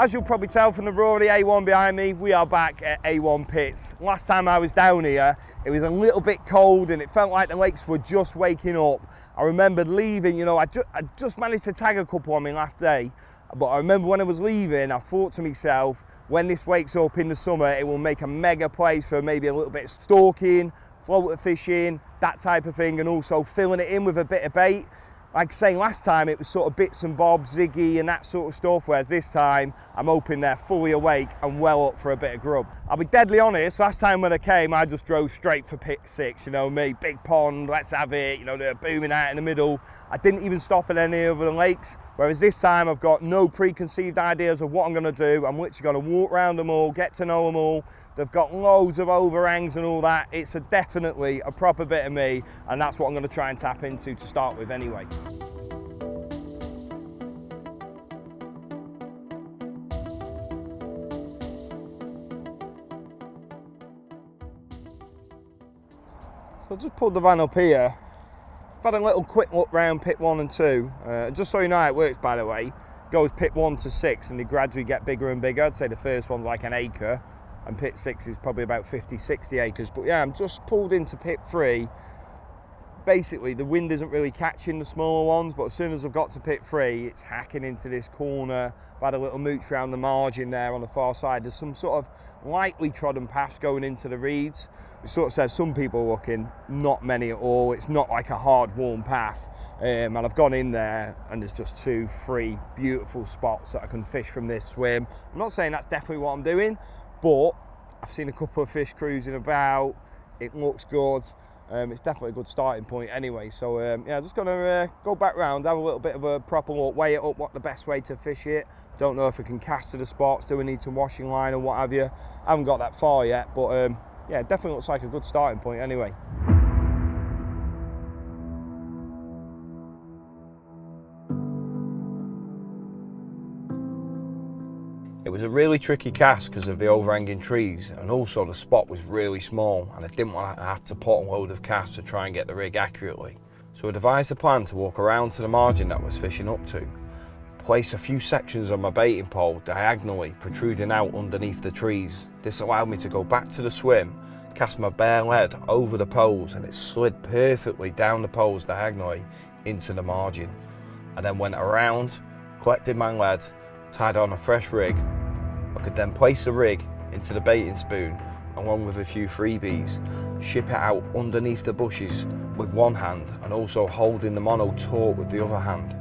As you'll probably tell from the roar of the A1 behind me, we are back at A1 Pits. Last time I was down here, it was a little bit cold and it felt like the lakes were just waking up. I remembered leaving, you know, I just managed to tag a couple on my last day, but I remember when I was leaving, I thought to myself, when this wakes up in the summer, it will make a mega place for maybe a little bit of stalking, floater fishing, that type of thing, and also filling it in with a bit of bait. Like I say, last time it was sort of bits and bobs, ziggy and that sort of stuff, whereas this time I'm hoping they're fully awake and well up for a bit of grub. I'll be deadly honest, last time when I came I just drove straight for pit 6, you know me, big pond, let's have it, you know, they're booming out in the middle. I didn't even stop at any other lakes, whereas this time I've got no preconceived ideas of what I'm going to do. I'm literally going to walk around them all, get to know them all. They've got loads of overhangs and all that. It's definitely a proper bit of me, and that's what I'm going to try and tap into to start with anyway. So I just pulled the van up here. I've had a little quick look round pit 1 and 2. Just so you know how it works, by the way, it goes pit 1 to 6 and they gradually get bigger and bigger. I'd say the first one's like an acre and pit 6 is probably about 50-60 acres. But yeah, I'm just pulled into pit 3. Basically, the wind isn't really catching the smaller ones, but as soon as I've got to pit 3, it's hacking into this corner. I've had a little mooch around the margin there on the far side. There's some sort of lightly trodden paths going into the reeds, which sort of says some people are looking, not many at all. It's not like a hard, worn path. And I've gone in there, and there's just 2, 3 beautiful spots that I can fish from this swim. I'm not saying that's definitely what I'm doing, but I've seen a couple of fish cruising about. It looks good. It's definitely a good starting point anyway. So yeah, just gonna go back round, have a little bit of a proper look, weigh it up, what the best way to fish it. Don't know if I can cast to the spots, do we need to washing line or what have you. I haven't got that far yet, but yeah, it definitely looks like a good starting point anyway. It was a really tricky cast because of the overhanging trees, and also the spot was really small and I didn't want to have to put a load of casts to try and get the rig accurately. So I devised a plan to walk around to the margin that I was fishing up to, place a few sections of my baiting pole diagonally protruding out underneath the trees. This allowed me to go back to the swim, cast my bare lead over the poles, and it slid perfectly down the poles diagonally into the margin. I then went around, collected my lead, tied on a fresh rig. I could then place the rig into the baiting spoon along with a few freebies, ship it out underneath the bushes with one hand and also holding the mono taut with the other hand.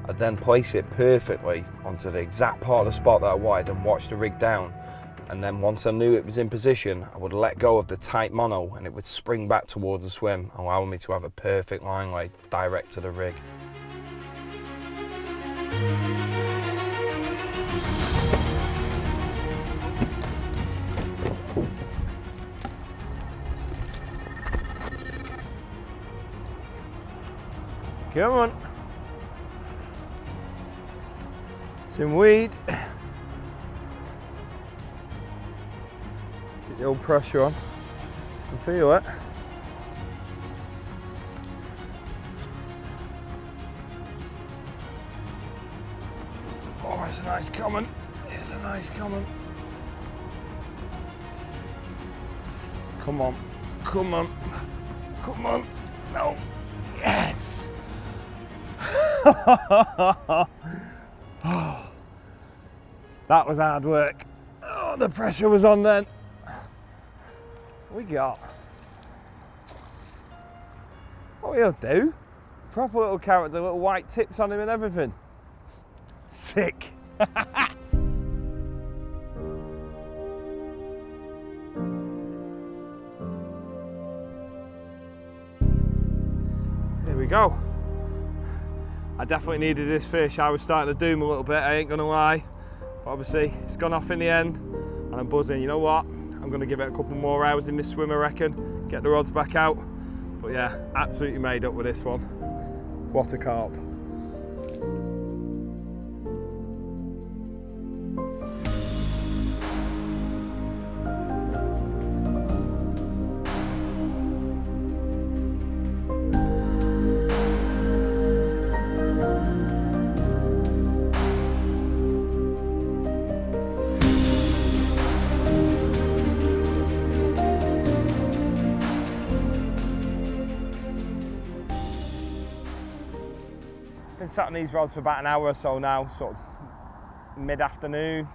I'd then place it perfectly onto the exact part of the spot that I wanted and watch the rig down, and then once I knew it was in position I would let go of the tight mono and it would spring back towards the swim, allowing me to have a perfect line lay direct to the rig. Come on. Some weed. Get the old pressure on. I can feel it. Oh, it's a nice common. It's a nice common. Come on. Come on. Come on. No. Yes. Oh, that was hard work. Oh, the pressure was on then. We got. What he'll do? Proper little character, little white tips on him and everything. Sick. Here we go. I definitely needed this fish. I was starting to doom a little bit, I ain't gonna lie. But obviously, it's gone off in the end, and I'm buzzing. You know what? I'm gonna give it a couple more hours in this swim, I reckon. Get the rods back out. But yeah, absolutely made up with this one. What a carp. been sat on these rods for about an hour or so now, sort of mid-afternoon,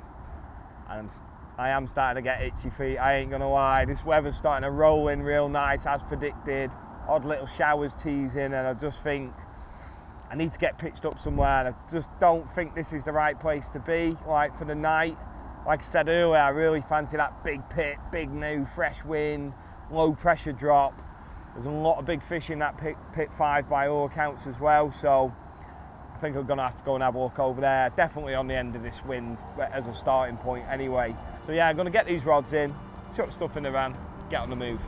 and I am starting to get itchy feet, I ain't gonna lie. This weather's starting to roll in real nice as predicted, odd little showers teasing, and I just think I need to get pitched up somewhere, and I just don't think this is the right place to be, like for the night. Like I said earlier, I really fancy that big pit, big new, fresh wind, low pressure drop. There's a lot of big fish in that pit 5 by all accounts as well, so I think I'm gonna have to go and have a look over there. Definitely on the end of this wind as a starting point anyway. So yeah, I'm gonna get these rods in, chuck stuff in the van, get on the move.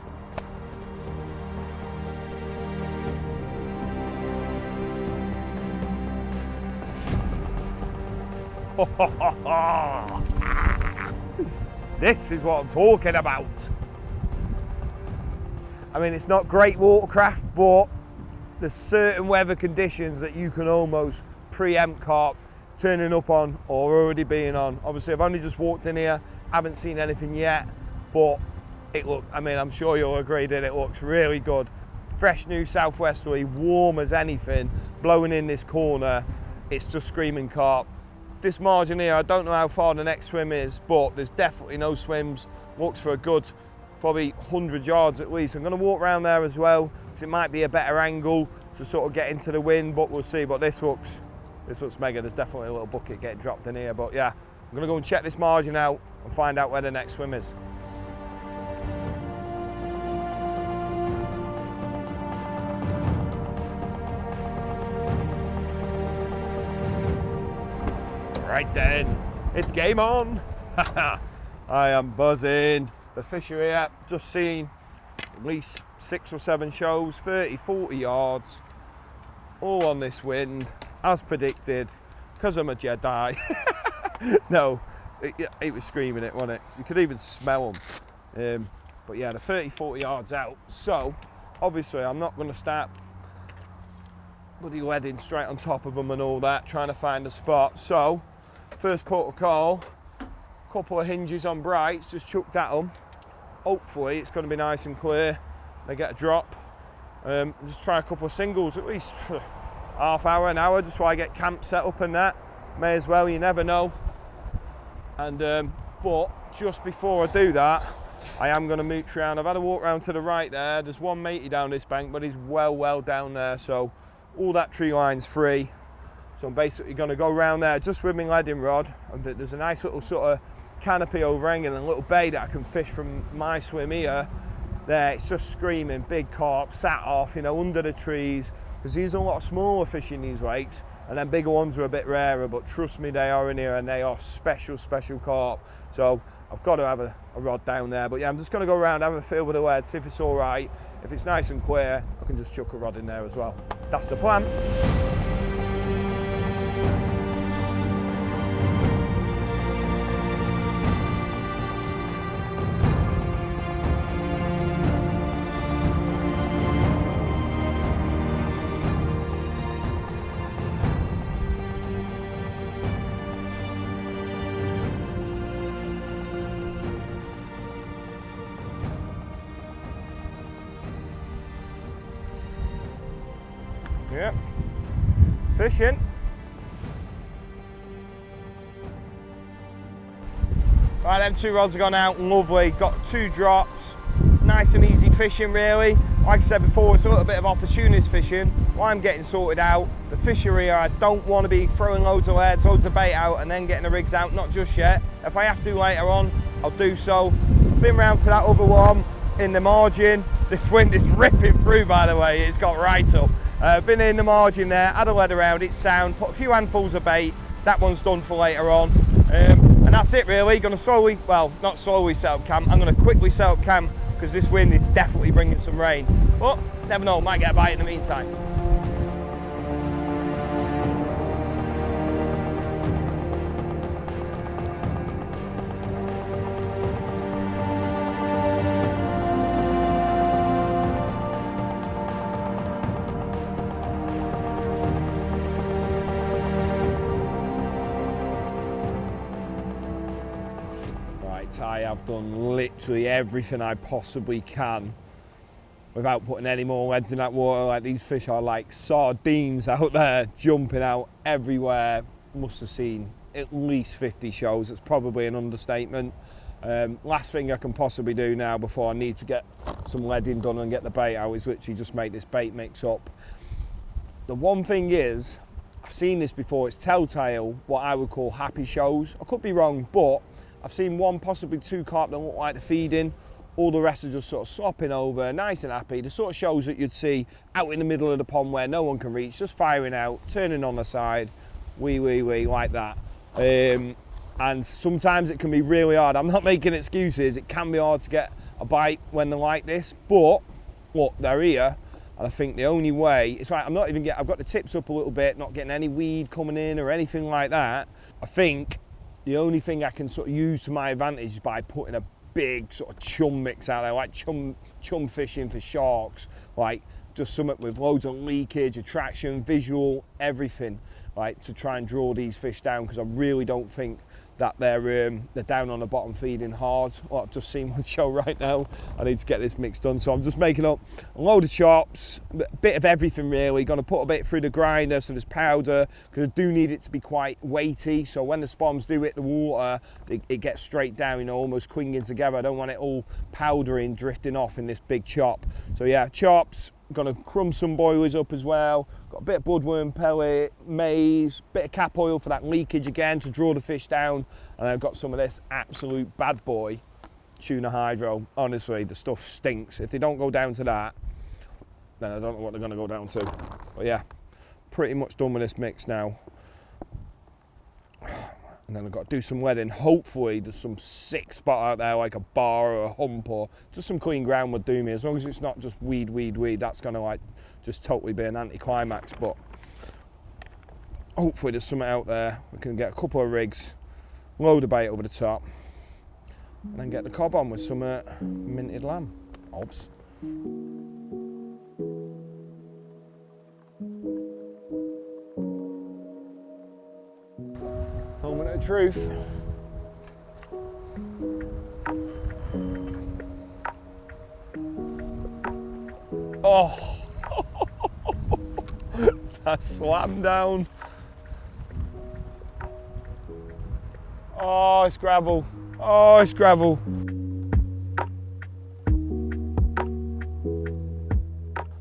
This is what I'm talking about. I mean, it's not great watercraft, but there's certain weather conditions that you can almost preempt carp turning up on or already being on. Obviously, I've only just walked in here, haven't seen anything yet, but I mean, I'm sure you'll agree that it looks really good. Fresh new southwesterly, warm as anything, blowing in this corner. It's just screaming carp. This margin here, I don't know how far the next swim is, but there's definitely no swims. Looks for a good, probably 100 yards at least. I'm going to walk around there as well, because it might be a better angle to sort of get into the wind, but we'll see. But this looks mega. There's definitely a little bucket getting dropped in here, but yeah, I'm going to go and check this margin out and find out where the next swim is. Right then, it's game on. I am buzzing. The fishery app, just seen at least 6 or 7 shows, 30, 40 yards, all on this wind, as predicted, because I'm a Jedi. No, it was screaming it, wasn't it? You could even smell them. But yeah, the 30, 40 yards out. So, obviously, I'm not going to start bloody leading straight on top of them and all that, trying to find a spot. So, first port of call, couple of hinges on brights, just chucked at them. Hopefully it's going to be nice and clear. They get a drop. Just try a couple of singles at least for half hour, an hour, just while I get camp set up and that. May as well, you never know. And but just before I do that, I am going to mooch around. I've had a walk round to the right there. There's one matey down this bank, but he's well down there, so all that tree line's free. So I'm basically going to go around there just with my leading rod, and there's a nice little sort of canopy overhanging and a little bay that I can fish from my swim here. There, it's just screaming big carp, sat off, you know, under the trees, because there's a lot of smaller fish in these lakes, and then bigger ones are a bit rarer, but trust me, they are in here, and they are special carp. So I've got to have a rod down there, but yeah, I'm just going to go around, have a feel with the lead, see if it's all right. If it's nice and clear, I can just chuck a rod in there as well. That's the plan. Yeah, it's fishing. Right, them 2 rods have gone out, lovely. Got 2 drops, nice and easy fishing really. Like I said before, it's a little bit of opportunist fishing. While I'm getting sorted out, the fishery, I don't want to be throwing loads of leads, loads of bait out and then getting the rigs out, not just yet. If I have to later on, I'll do so. I've been round to that other one in the margin. This wind is ripping through, by the way, it's got right up. Been in the margin there, had a lead around, it's sound, put a few handfuls of bait, that one's done for later on. And that's it really, gonna slowly, well, not slowly set up camp, I'm gonna quickly set up camp because this wind is definitely bringing some rain. But never know, might get a bite in the meantime. I have done literally everything I possibly can without putting any more leads in that water. Like, these fish are like sardines out there, jumping out everywhere. Must have seen at least 50 shows. It's probably an understatement. Last thing I can possibly do now before I need to get some leading done and get the bait out is literally just make this bait mix up. The one thing is, I've seen this before, it's telltale what I would call happy shows. I could be wrong, but I've seen one, possibly two carp that look like they're feeding. All the rest are just sort of slopping over, nice and happy. The sort of shows that you'd see out in the middle of the pond where no one can reach, just firing out, turning on the side, wee, like that. And sometimes it can be really hard. I'm not making excuses. It can be hard to get a bite when they're like this, but look, they're here. And I think the only way, it's right, I've got the tips up a little bit, not getting any weed coming in or anything like that. I think the only thing I can sort of use to my advantage is by putting a big sort of chum mix out there, like chum fishing for sharks, like just something with loads of leakage, attraction, visual, everything, like to try and draw these fish down, because I really don't think that they're down on the bottom feeding hard. Well, I've just seen one show right now. I need to get this mix done, so I'm just making up a load of chops, a bit of everything really. Going to put a bit through the grinder so there's powder, because I do need it to be quite weighty, so when the spawns do hit the water, it gets straight down, you know, almost clinging together. I don't want it all powdering, drifting off in this big chop. So yeah, chops. Gonna crumb some boilies up as well. Got a bit of bloodworm pellet, maize, bit of cap oil for that leakage again to draw the fish down. And I've got some of this absolute bad boy tuna hydro. Honestly, the stuff stinks. If they don't go down to that, then I don't know what they're gonna go down to. But yeah, pretty much done with this mix now. And then I've got to do some leading. Hopefully there's some sick spot out there, like a bar or a hump, or just some clean ground would do me. As long as it's not just weed, that's gonna like just totally be an anticlimax. But hopefully there's something out there. We can get a couple of rigs, load of bait over the top, and then get the cob on with some minted lamb. Obs. Moment of truth. Oh, that slam down. Oh, it's gravel. Oh, it's gravel.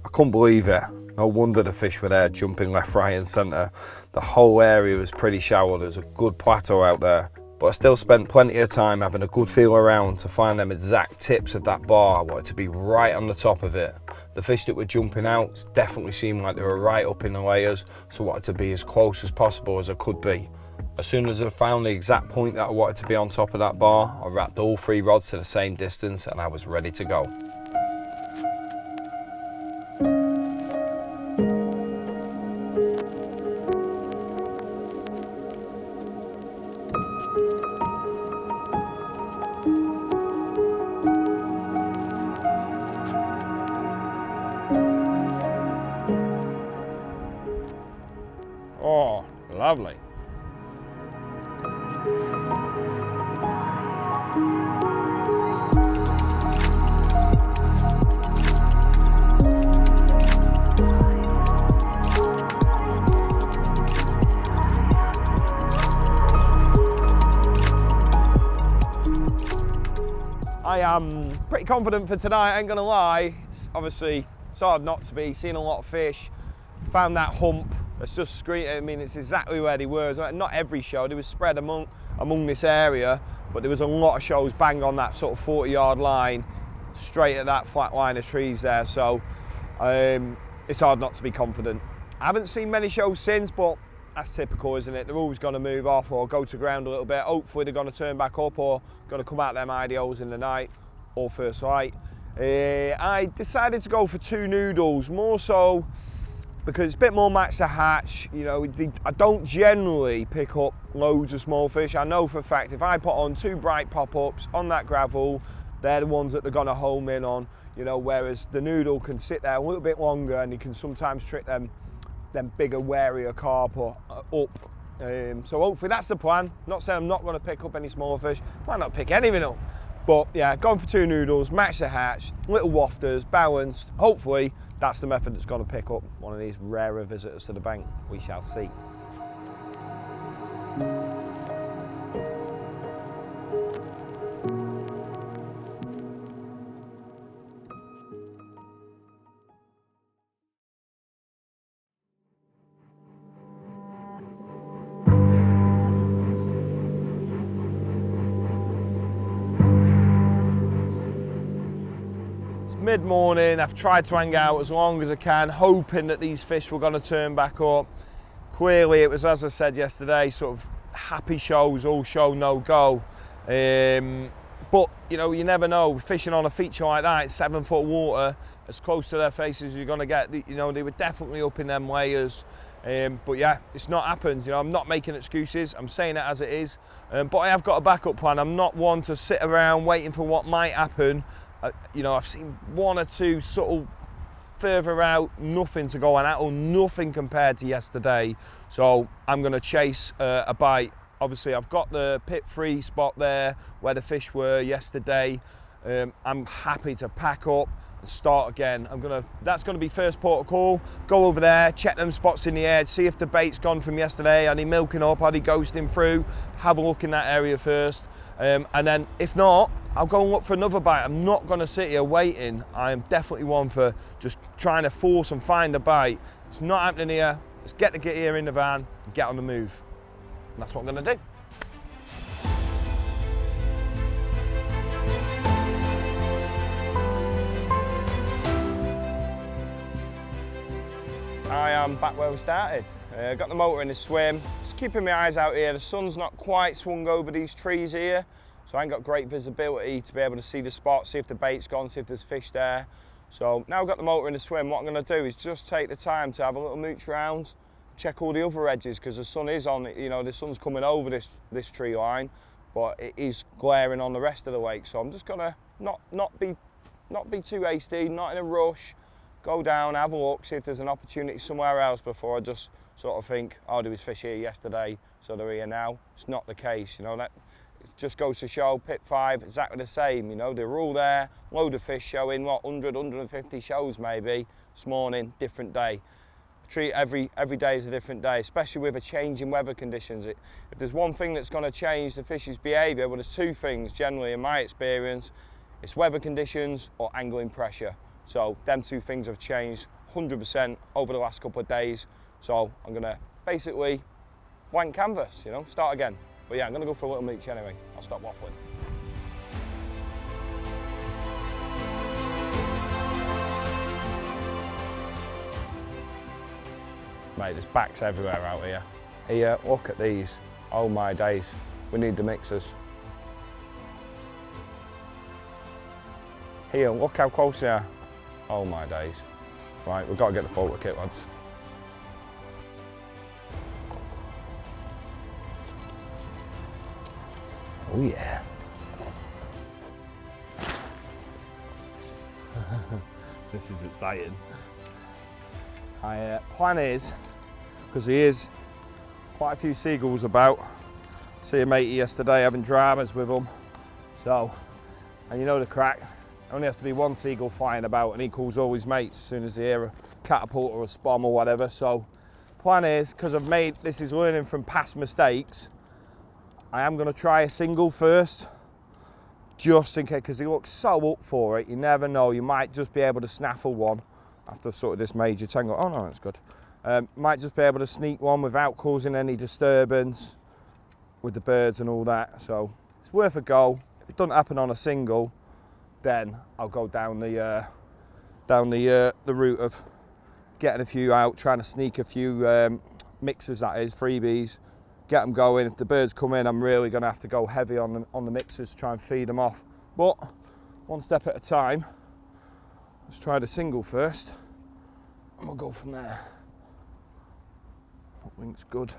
I couldn't believe it. No wonder the fish were there, jumping left, right and centre. The whole area was pretty shallow. There was a good plateau out there. But I still spent plenty of time having a good feel around to find them exact tips of that bar. I wanted to be right on the top of it. The fish that were jumping out definitely seemed like they were right up in the layers, so I wanted to be as close as possible as I could be. As soon as I found the exact point that I wanted to be on top of that bar, I wrapped all 3 rods to the same distance and I was ready to go. Oh, lovely. I am pretty confident for tonight, I ain't gonna lie. It's hard not to be, seeing a lot of fish. Found that hump. It's just screaming. I mean, it's exactly where they were. Not every show, they were spread among this area, but there was a lot of shows bang on that sort of 40-yard line, straight at that flat line of trees there. So it's hard not to be confident. I haven't seen many shows since, but that's typical, isn't it? They're always going to move off or go to ground a little bit. Hopefully they're going to turn back up or going to come out them IDOs in the night or first light. I decided to go for 2 noodles, more so because it's a bit more match to hatch. You know, I don't generally pick up loads of small fish. I know for a fact if I put on 2 bright pop-ups on that gravel, they're the ones that they're going to home in on, you know, whereas the noodle can sit there a little bit longer and you can sometimes trick them bigger, warier carp up. So hopefully that's the plan. Not saying I'm not going to pick up any small fish. Might not pick anything up. But yeah, going for 2 noodles, match the hatch, little wafters, balanced. Hopefully that's the method that's going to pick up one of these rarer visitors to the bank. We shall see. Mid-morning, I've tried to hang out as long as I can, hoping that these fish were going to turn back up. Clearly it was, as I said yesterday, sort of happy shows, all show, no go. But you know, you never know, fishing on a feature like that, it's 7-foot water, as close to their faces as you're going to get. You know, they were definitely up in them layers. But yeah, it's not happened. You know, I'm not making excuses, I'm saying it as it is. But I have got a backup plan. I'm not one to sit around waiting for what might happen. You know, I've seen 1 or 2 subtle further out, nothing to go on at, or nothing compared to yesterday. So I'm going to chase a bite. Obviously, I've got the pit 3 spot there where the fish were yesterday. I'm happy to pack up and start again. That's going to be first port of call. Go over there, check them spots in the edge, see if the bait's gone from yesterday. Are they milking up? Are they ghosting through? Have a look in that area first. And then if not, I'll go and look for another bite. I'm not going to sit here waiting. I am definitely one for just trying to force and find a bite. It's not happening here. Let's get the gear in the van and get on the move. And that's what I'm going to do. I am back where we started. Got the motor in the swim. Just keeping my eyes out here. The sun's not quite swung over these trees here, so I ain't got great visibility to be able to see the spot, see if the bait's gone, see if there's fish there. So now I've got the motor in the swim, what I'm going to do is just take the time to have a little mooch round, check all the other edges, because the sun is on, you know, the sun's coming over this tree line, but it is glaring on the rest of the lake. So I'm just going to not be too hasty, not in a rush. Go down, have a look, see if there's an opportunity somewhere else before I just sort of think, oh, there was fish here yesterday, so they're here now. It's not the case, you know. That it just goes to show, pit 5, exactly the same, you know. They're all there, load of fish showing, what, 100, 150 shows maybe this morning, different day. Treat every day as a different day, especially with a change in weather conditions. If there's one thing that's going to change the fish's behaviour, well, there's 2 things generally in my experience. It's weather conditions or angling pressure. So them 2 things have changed 100% over the last couple of days. So I'm going to basically blank canvas, you know, start again. But yeah, I'm going to go for a little mooch anyway. I'll stop waffling. Mate, there's backs everywhere out here. Here, look at these. Oh my days. We need the mixers. Here, look how close they are. Oh my days. Right, we've got to get the photo kit, lads. Oh yeah. This is exciting. My plan is, because there is quite a few seagulls about. See a matey yesterday having dramas with them. So, and you know the crack. Only has to be 1 seagull flying about and he calls all his mates as soon as they hear a catapult or a spom or whatever. So plan is, because this is learning from past mistakes, I am going to try a single first, just in case, because he looks so up for it. You never know, you might just be able to snaffle one after sort of this major tangle. Oh no, that's good. Might just be able to sneak one without causing any disturbance with the birds and all that. So it's worth a go. If it doesn't happen on a single, then I'll go down the route of getting a few out, trying to sneak a few mixers, that is, freebies, get them going. If the birds come in, I'm really going to have to go heavy on the mixers to try and feed them off. But 1 step at a time. Let's try the single first, and we'll go from there. That link's good.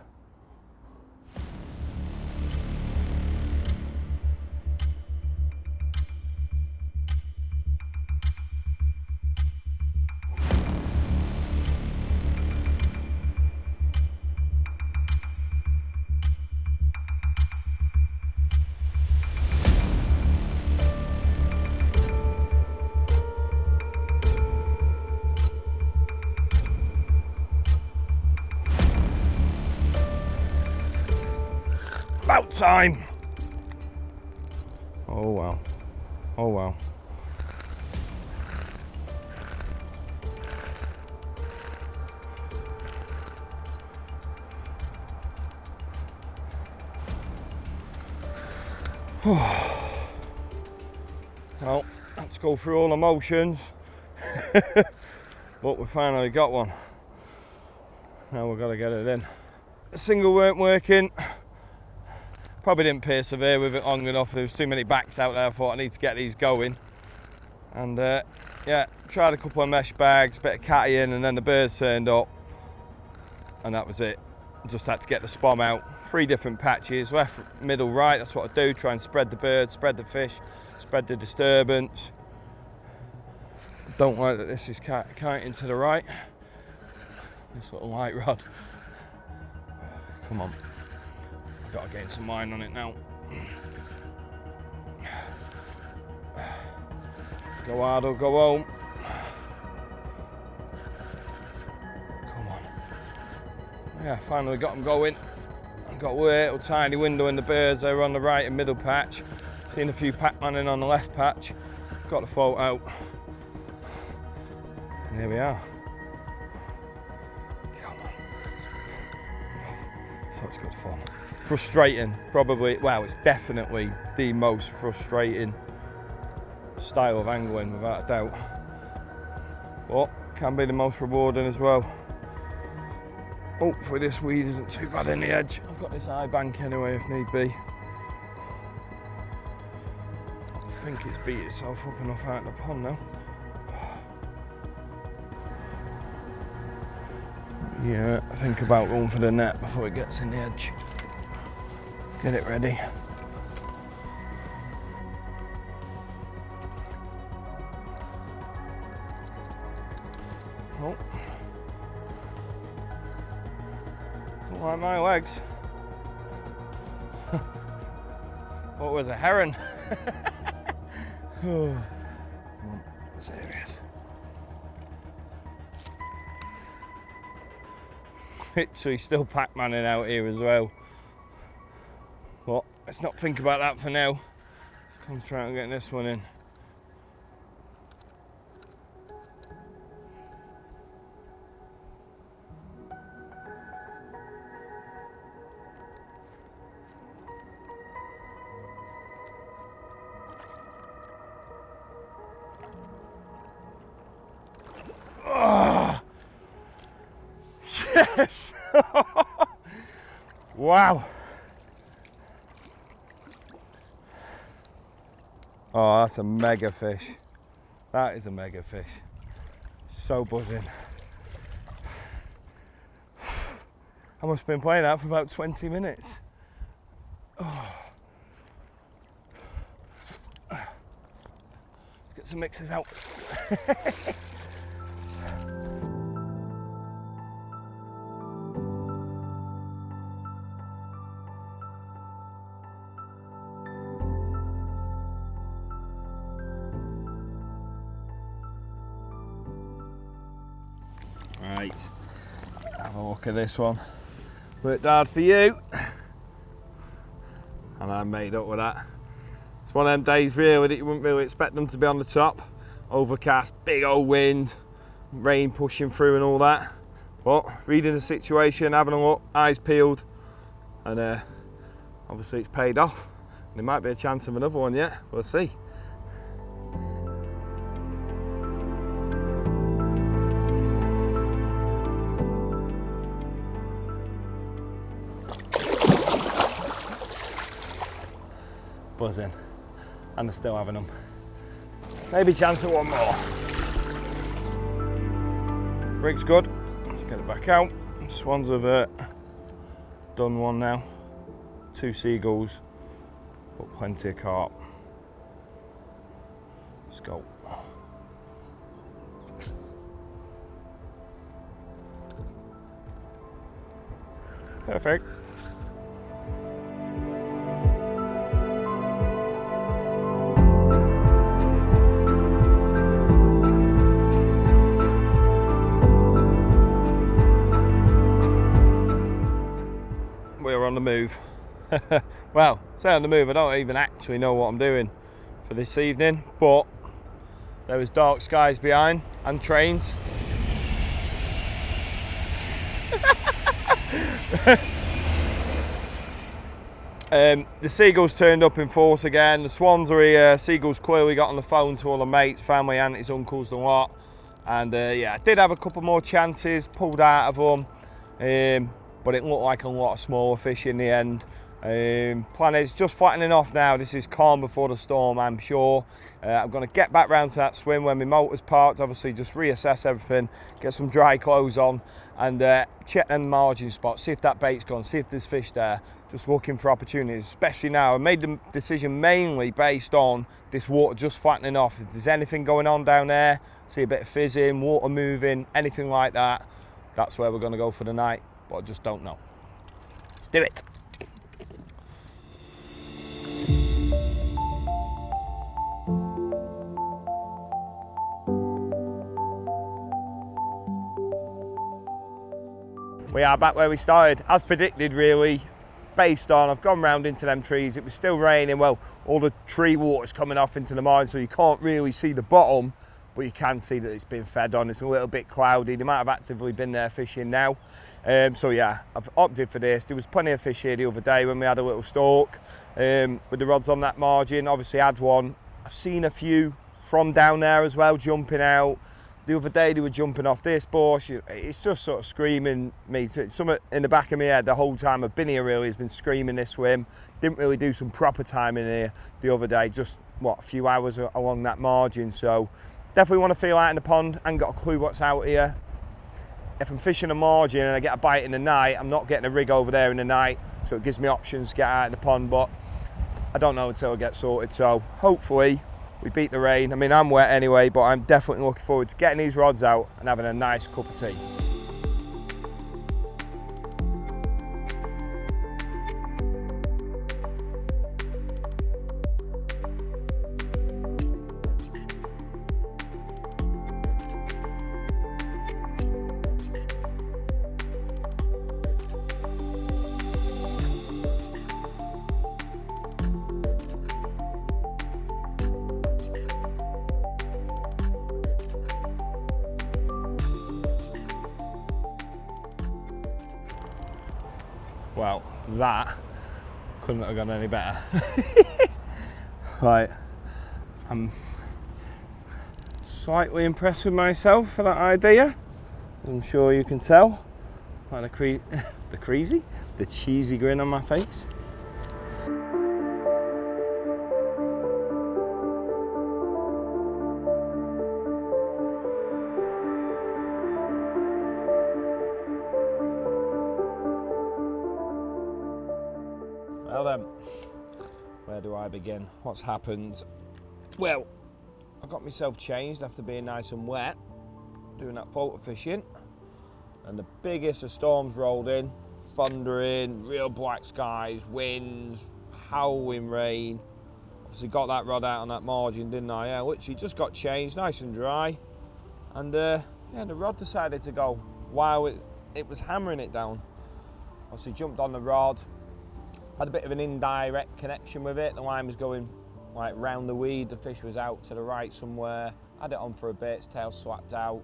time. Oh well. Oh well. Well, let's go through all the motions. But we finally got one. Now we've got to get it in. The single weren't working. Probably didn't persevere with it long enough. There was too many backs out there. I thought I need to get these going. And yeah, tried a couple of mesh bags, bit of catty in, and then the birds turned up. And that was it. Just had to get the spom out. 3 different patches, left, middle, right. That's what I do. Try and spread the birds, spread the fish, spread the disturbance. Don't like that this is kiting to the right. This little light rod. Come on. I've got to gain some line on it now. Go hard or go home. Come on. Yeah, finally got them going. I've got a little tiny window in the birds over on the right and middle patch. Seen a few pac-man in on the left patch. Got the float out. And here we are. Come on. Such good fun. Frustrating, probably, well, it's definitely the most frustrating style of angling, without a doubt. But can be the most rewarding as well. Hopefully this weed isn't too bad in the edge. I've got this eye bank anyway if need be. I think it's beat itself up enough out in the pond now. Yeah, think about going for the net before it gets in the edge. Get it ready. Oh. Don't like my legs. Thought it was a heron. Oh, serious. Literally still pac-manning out here as well. But let's not think about that for now. Let's concentrate on getting this one in. Oh, yes! Wow. Oh, that's a mega fish. That is a mega fish. So buzzing. I must have been playing that for about 20 minutes. Oh. Let's get some mixers out. Right, have a look at this one. Worked hard for you, and I'm made up with that. It's one of them days really that you wouldn't really expect them to be on the top. Overcast, big old wind, rain pushing through and all that. But reading the situation, having a look, eyes peeled, and obviously it's paid off. There might be a chance of another one yet, we'll see. Buzzing, and they're still having them. Maybe chance of one more. Rig's good. Let's get it back out. Swans have done one now. 2 seagulls, but plenty of carp. Let's go. Perfect. On the move. Well, say on the move, I don't even actually know what I'm doing for this evening, but there was dark skies behind and trains. The seagulls turned up in force again. The swans are here. Seagulls clearly got on the phone to all the mates, family, aunties, uncles, and what. And yeah, I did have a couple more chances, pulled out of them, but it looked like a lot of smaller fish in the end. Plan is just flattening off now. This is calm before the storm, I'm sure. I'm going to get back round to that swim when my motor's parked, obviously just reassess everything, get some dry clothes on, and check them margin spots, see if that bait's gone, see if there's fish there. Just looking for opportunities, especially now. I made the decision mainly based on this water just flattening off. If there's anything going on down there, see a bit of fizzing, water moving, anything like that, that's where we're going to go for the night, but I just don't know. Let's do it. We are back where we started, as predicted really, based on, I've gone round into them trees, it was still raining, well, all the tree water's coming off into the margin, so you can't really see the bottom, but you can see that it's been fed on. It's a little bit cloudy, they might have actively been there fishing now. So yeah, I've opted for this. There was plenty of fish here the other day when we had a little stalk with the rods on that margin. Obviously had one. I've seen a few from down there as well, jumping out. The other day they were jumping off this bush. It's just sort of screaming me. Something in the back of my head the whole time I've been here really has been screaming this swim. Didn't really do some proper time in here the other day, just what, a few hours along that margin. So definitely want to feel out in the pond. I ain't got a clue what's out here. If I'm fishing a margin and I get a bite in the night, I'm not getting a rig over there in the night, so it gives me options to get out in the pond, but I don't know until I get sorted. So hopefully we beat the rain. I mean, I'm wet anyway, but I'm definitely looking forward to getting these rods out and having a nice cup of tea. Well, that couldn't have gone any better. Right, I'm slightly impressed with myself for that idea. I'm sure you can tell by the cheesy grin on my face. Well then, where do I begin? What's happened? Well, I got myself changed after being nice and wet, doing that photo fishing, and the biggest of storms rolled in, thundering, real black skies, winds, howling rain. Obviously got that rod out on that margin, didn't I? Yeah, literally just got changed, nice and dry, and yeah, the rod decided to go while it was hammering it down. Obviously jumped on the rod, had a bit of an indirect connection with it. The line was going like round the weed, the fish was out to the right somewhere. Had it on for a bit, its tail slapped out,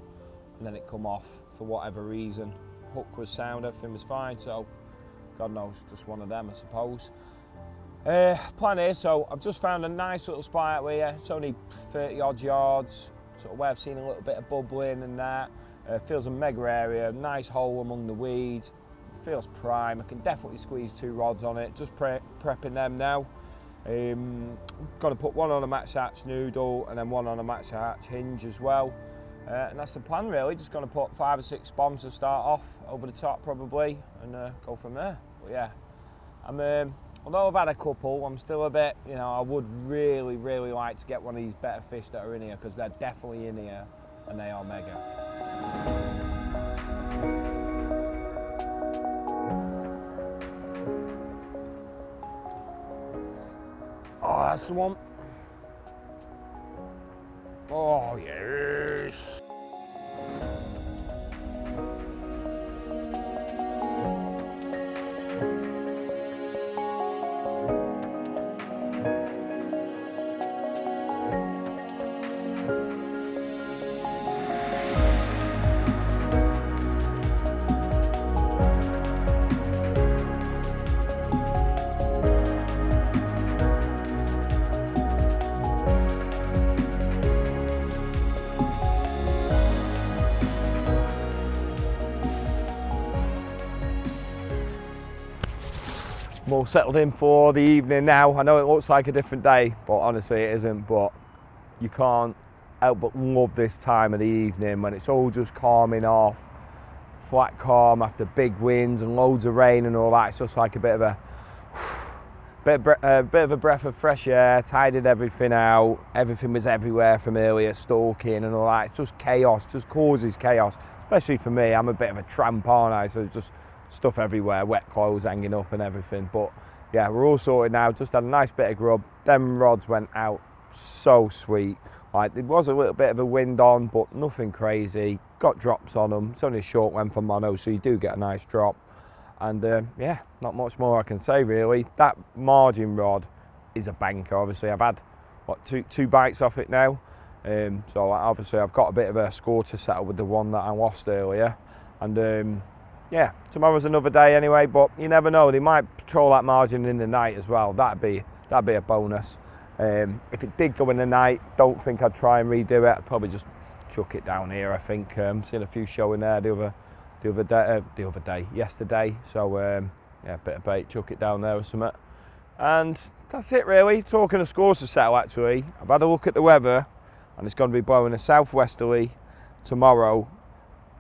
and then it come off for whatever reason. Hook was sound, everything was fine, so God knows, just one of them I suppose. Plan here, so I've just found a nice little spot out here. It's only 30 odd yards, sort of where I've seen a little bit of bubbling and that. Feels a mega area, nice hole among the weeds. Feels prime. I can definitely squeeze 2 rods on it, just prepping them now. Going to put one on a match hatch noodle and then one on a match hatch hinge as well, and that's the plan really. Just going to put 5 or 6 bombs to start off over the top probably, and go from there. But yeah, although I've had a couple, I'm still a bit, I would really like to get one of these better fish that are in here, because they're definitely in here and they are mega. Oh, that's the one. Oh, yes. more settled in for the evening now. I know it looks like a different day, but honestly it isn't. But you can't help but love this time of the evening when it's all just calming off, flat calm after big winds and loads of rain and all that. It's just like a bit of a breath of fresh air, tidied everything out. Everything was everywhere from earlier, stalking and all that. It's just chaos, just causes chaos, especially for me. I'm a bit of a tramp, aren't I? So it's just stuff everywhere, wet clothes hanging up and everything. But yeah, we're all sorted now. Just had a nice bit of grub. Them rods went out so sweet. Like, there was a little bit of a wind on, but nothing crazy. Got drops on them. It's only a short length on mono, so you do get a nice drop. And yeah, not much more I can say really. That margin rod is a banker. Obviously, I've had what two bites off it now. So obviously, I've got a bit of a score to settle with the one that I lost earlier. And yeah, tomorrow's another day anyway. But you never know; they might patrol that margin in the night as well. That'd be a bonus. If it did go in the night, don't think I'd try and redo it. I'd probably just chuck it down here. I think seen a few showing there yesterday. So yeah, bit of bait, chuck it down there or something. And that's it really. Talking of scores to settle, actually, I've had a look at the weather, and it's going to be blowing a southwesterly tomorrow,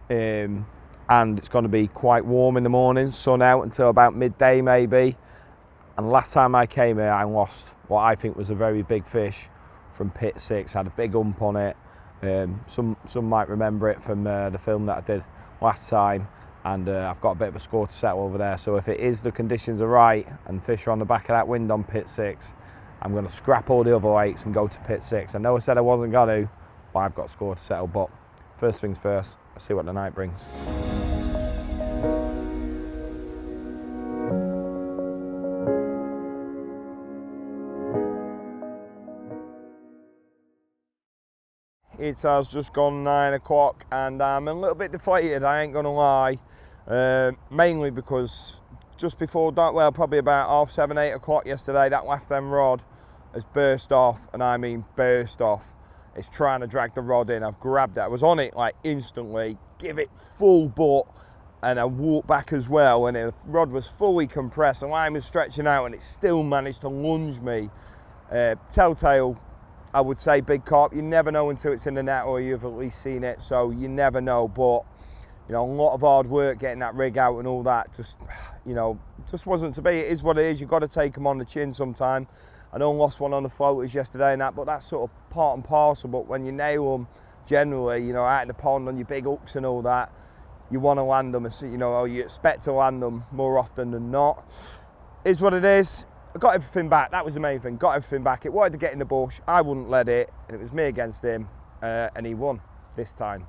and it's going to be quite warm in the morning, sun out until about midday maybe. And last time I came here, I lost what I think was a very big fish from pit 6. Had a big ump on it. Some might remember it from the film that I did last time, and I've got a bit of a score to settle over there. So if it is the conditions are right and fish are on the back of that wind on pit 6, I'm going to scrap all the other weights and go to pit 6. I know I said I wasn't going to, but I've got a score to settle. But first things first, let's see what the night brings. It has just gone 9 o'clock and I'm a little bit deflated, I ain't gonna lie. Mainly because just before, well, probably about 7:30, 8 o'clock yesterday, that left end rod has burst off, and I mean burst off. It's trying to drag the rod in. I've grabbed it, I was on it like instantly, give it full butt, and I walked back as well, and the rod was fully compressed, the line was stretching out, and it still managed to lunge me. Telltale, I would say, big carp. You never know until it's in the net or you've at least seen it, so you never know. But you know, a lot of hard work getting that rig out and all that, just, you know, just wasn't to be. It is what it is. You've got to take them on the chin sometime. I know I lost one on the floaters yesterday and that, but that's sort of part and parcel. But when you nail them, generally, you know, out of the pond on your big hooks and all that, you want to land them, you know, or you expect to land them more often than not. Is what it is. I got everything back. That was the main thing. Got everything back. It wanted to get in the bush. I wouldn't let it, and it was me against him, and he won this time.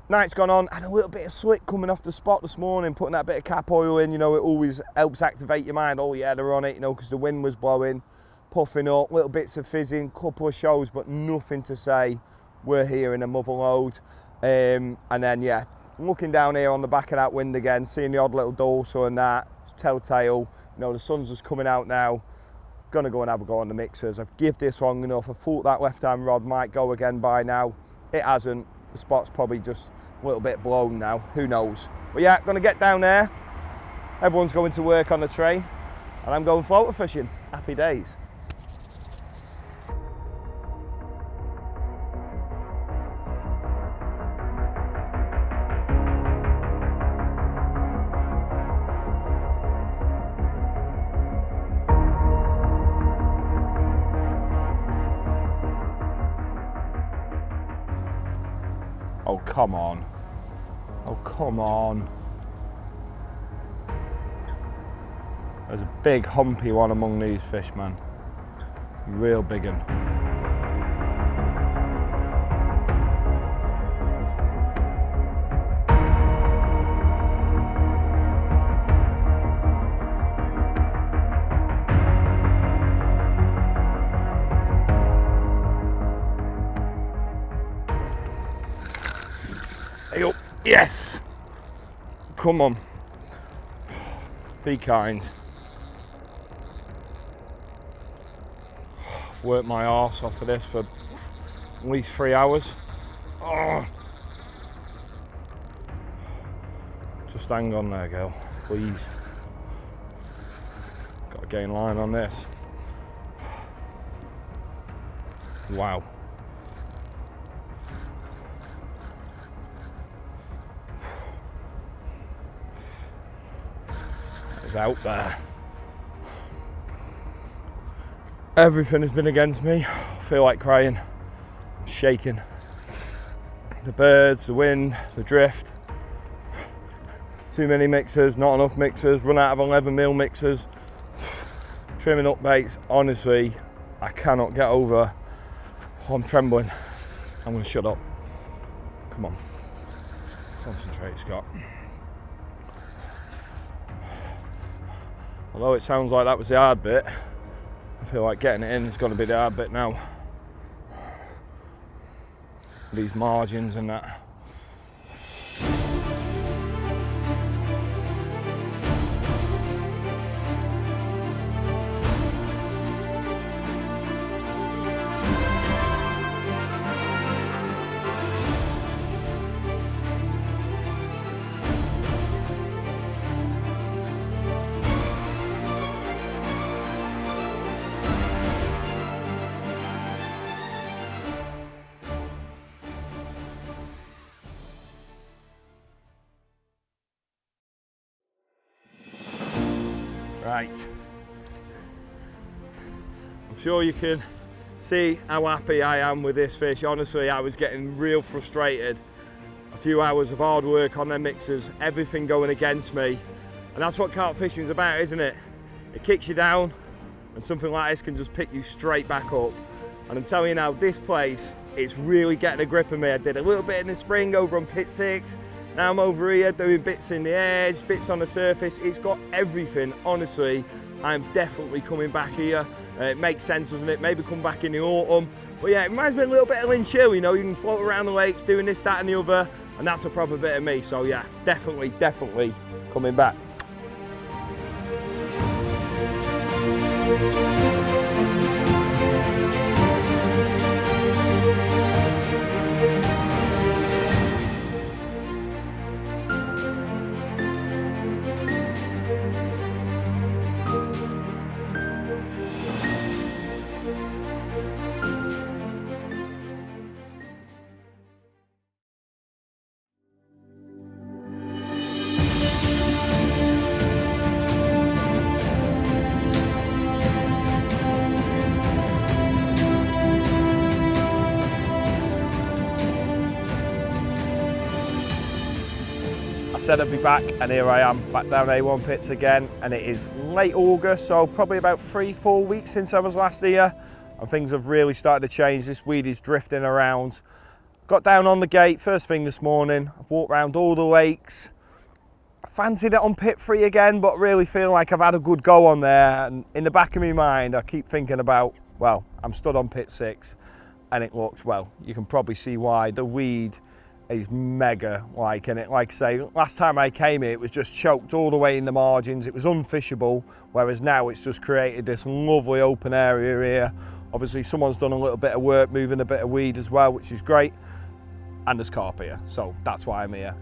Night's gone on. Had a little bit of slick coming off the spot this morning, putting that bit of cap oil in. You know, it always helps activate your mind. Oh yeah, they're on it. You know, because the wind was blowing, puffing up, little bits of fizzing, couple of shows, but nothing to say we're here in a mother load. And then yeah, looking down here on the back of that wind again, seeing the odd little dorsal and that. It's telltale. You know, the sun's just coming out now. Gonna go and have a go on the mixers. I've give this long enough. I thought that left hand rod might go again by now. It hasn't. The spot's probably just a little bit blown now. Who knows? But yeah, gonna get down there. Everyone's going to work on the train, and I'm going floater fishing. Happy days. Oh, come on. Oh, come on. There's a big humpy one among these fish, man. Real big one. Hey up. Yes! Come on. Be kind. Worked my arse off of this for at least 3 hours. Oh. Just hang on there, girl, please. gain line on this. Wow. It's out there. Everything has been against me. I feel like crying. I'm shaking. The birds, the wind, the drift. Too many mixers, not enough mixers, run out of 11mm mixers. Trimming up baits, honestly, I cannot get over. Oh, I'm trembling. I'm going to shut up. Come on. Concentrate, Scott. Although it sounds like that was the hard bit, I feel like getting it in is going to be the hard bit now. These margins and that. Right, I'm sure you can see how happy I am with this fish. Honestly, I was getting real frustrated. A few hours of hard work on them mixers, everything going against me. And that's what carp fishing is about, isn't it? It kicks you down and something like this can just pick you straight back up. And I'm telling you now, this place, it's really getting a grip of me. I did a little bit in the spring over on pit 6. Now I'm over here doing bits in the edge, bits on the surface. It's got everything, honestly. I'm definitely coming back here. It makes sense, doesn't it? Maybe come back in the autumn. But yeah, it reminds me a little bit of Lynn Chill, you know, you can float around the lakes doing this, that and the other, and that's a proper bit of me. So yeah, definitely coming back. Said I'd be back, and here I am back down A1 pits again, and it is late August, so probably about 3-4 weeks since I was last here, and things have really started to change. This weed is drifting around. Got down on the gate first thing this morning. I've walked around all the lakes. I fancied it on pit 3 again, but really feel like I've had a good go on there, and in the back of my mind I keep thinking about, well, I'm stood on pit 6 and it looks, well, you can probably see why. The weed is mega, like, and it, like I say, last time I came here it was just choked all the way in the margins. It was unfishable, whereas now it's just created this lovely open area here. Obviously someone's done a little bit of work moving a bit of weed as well, which is great, and there's carp here, so that's why I'm here.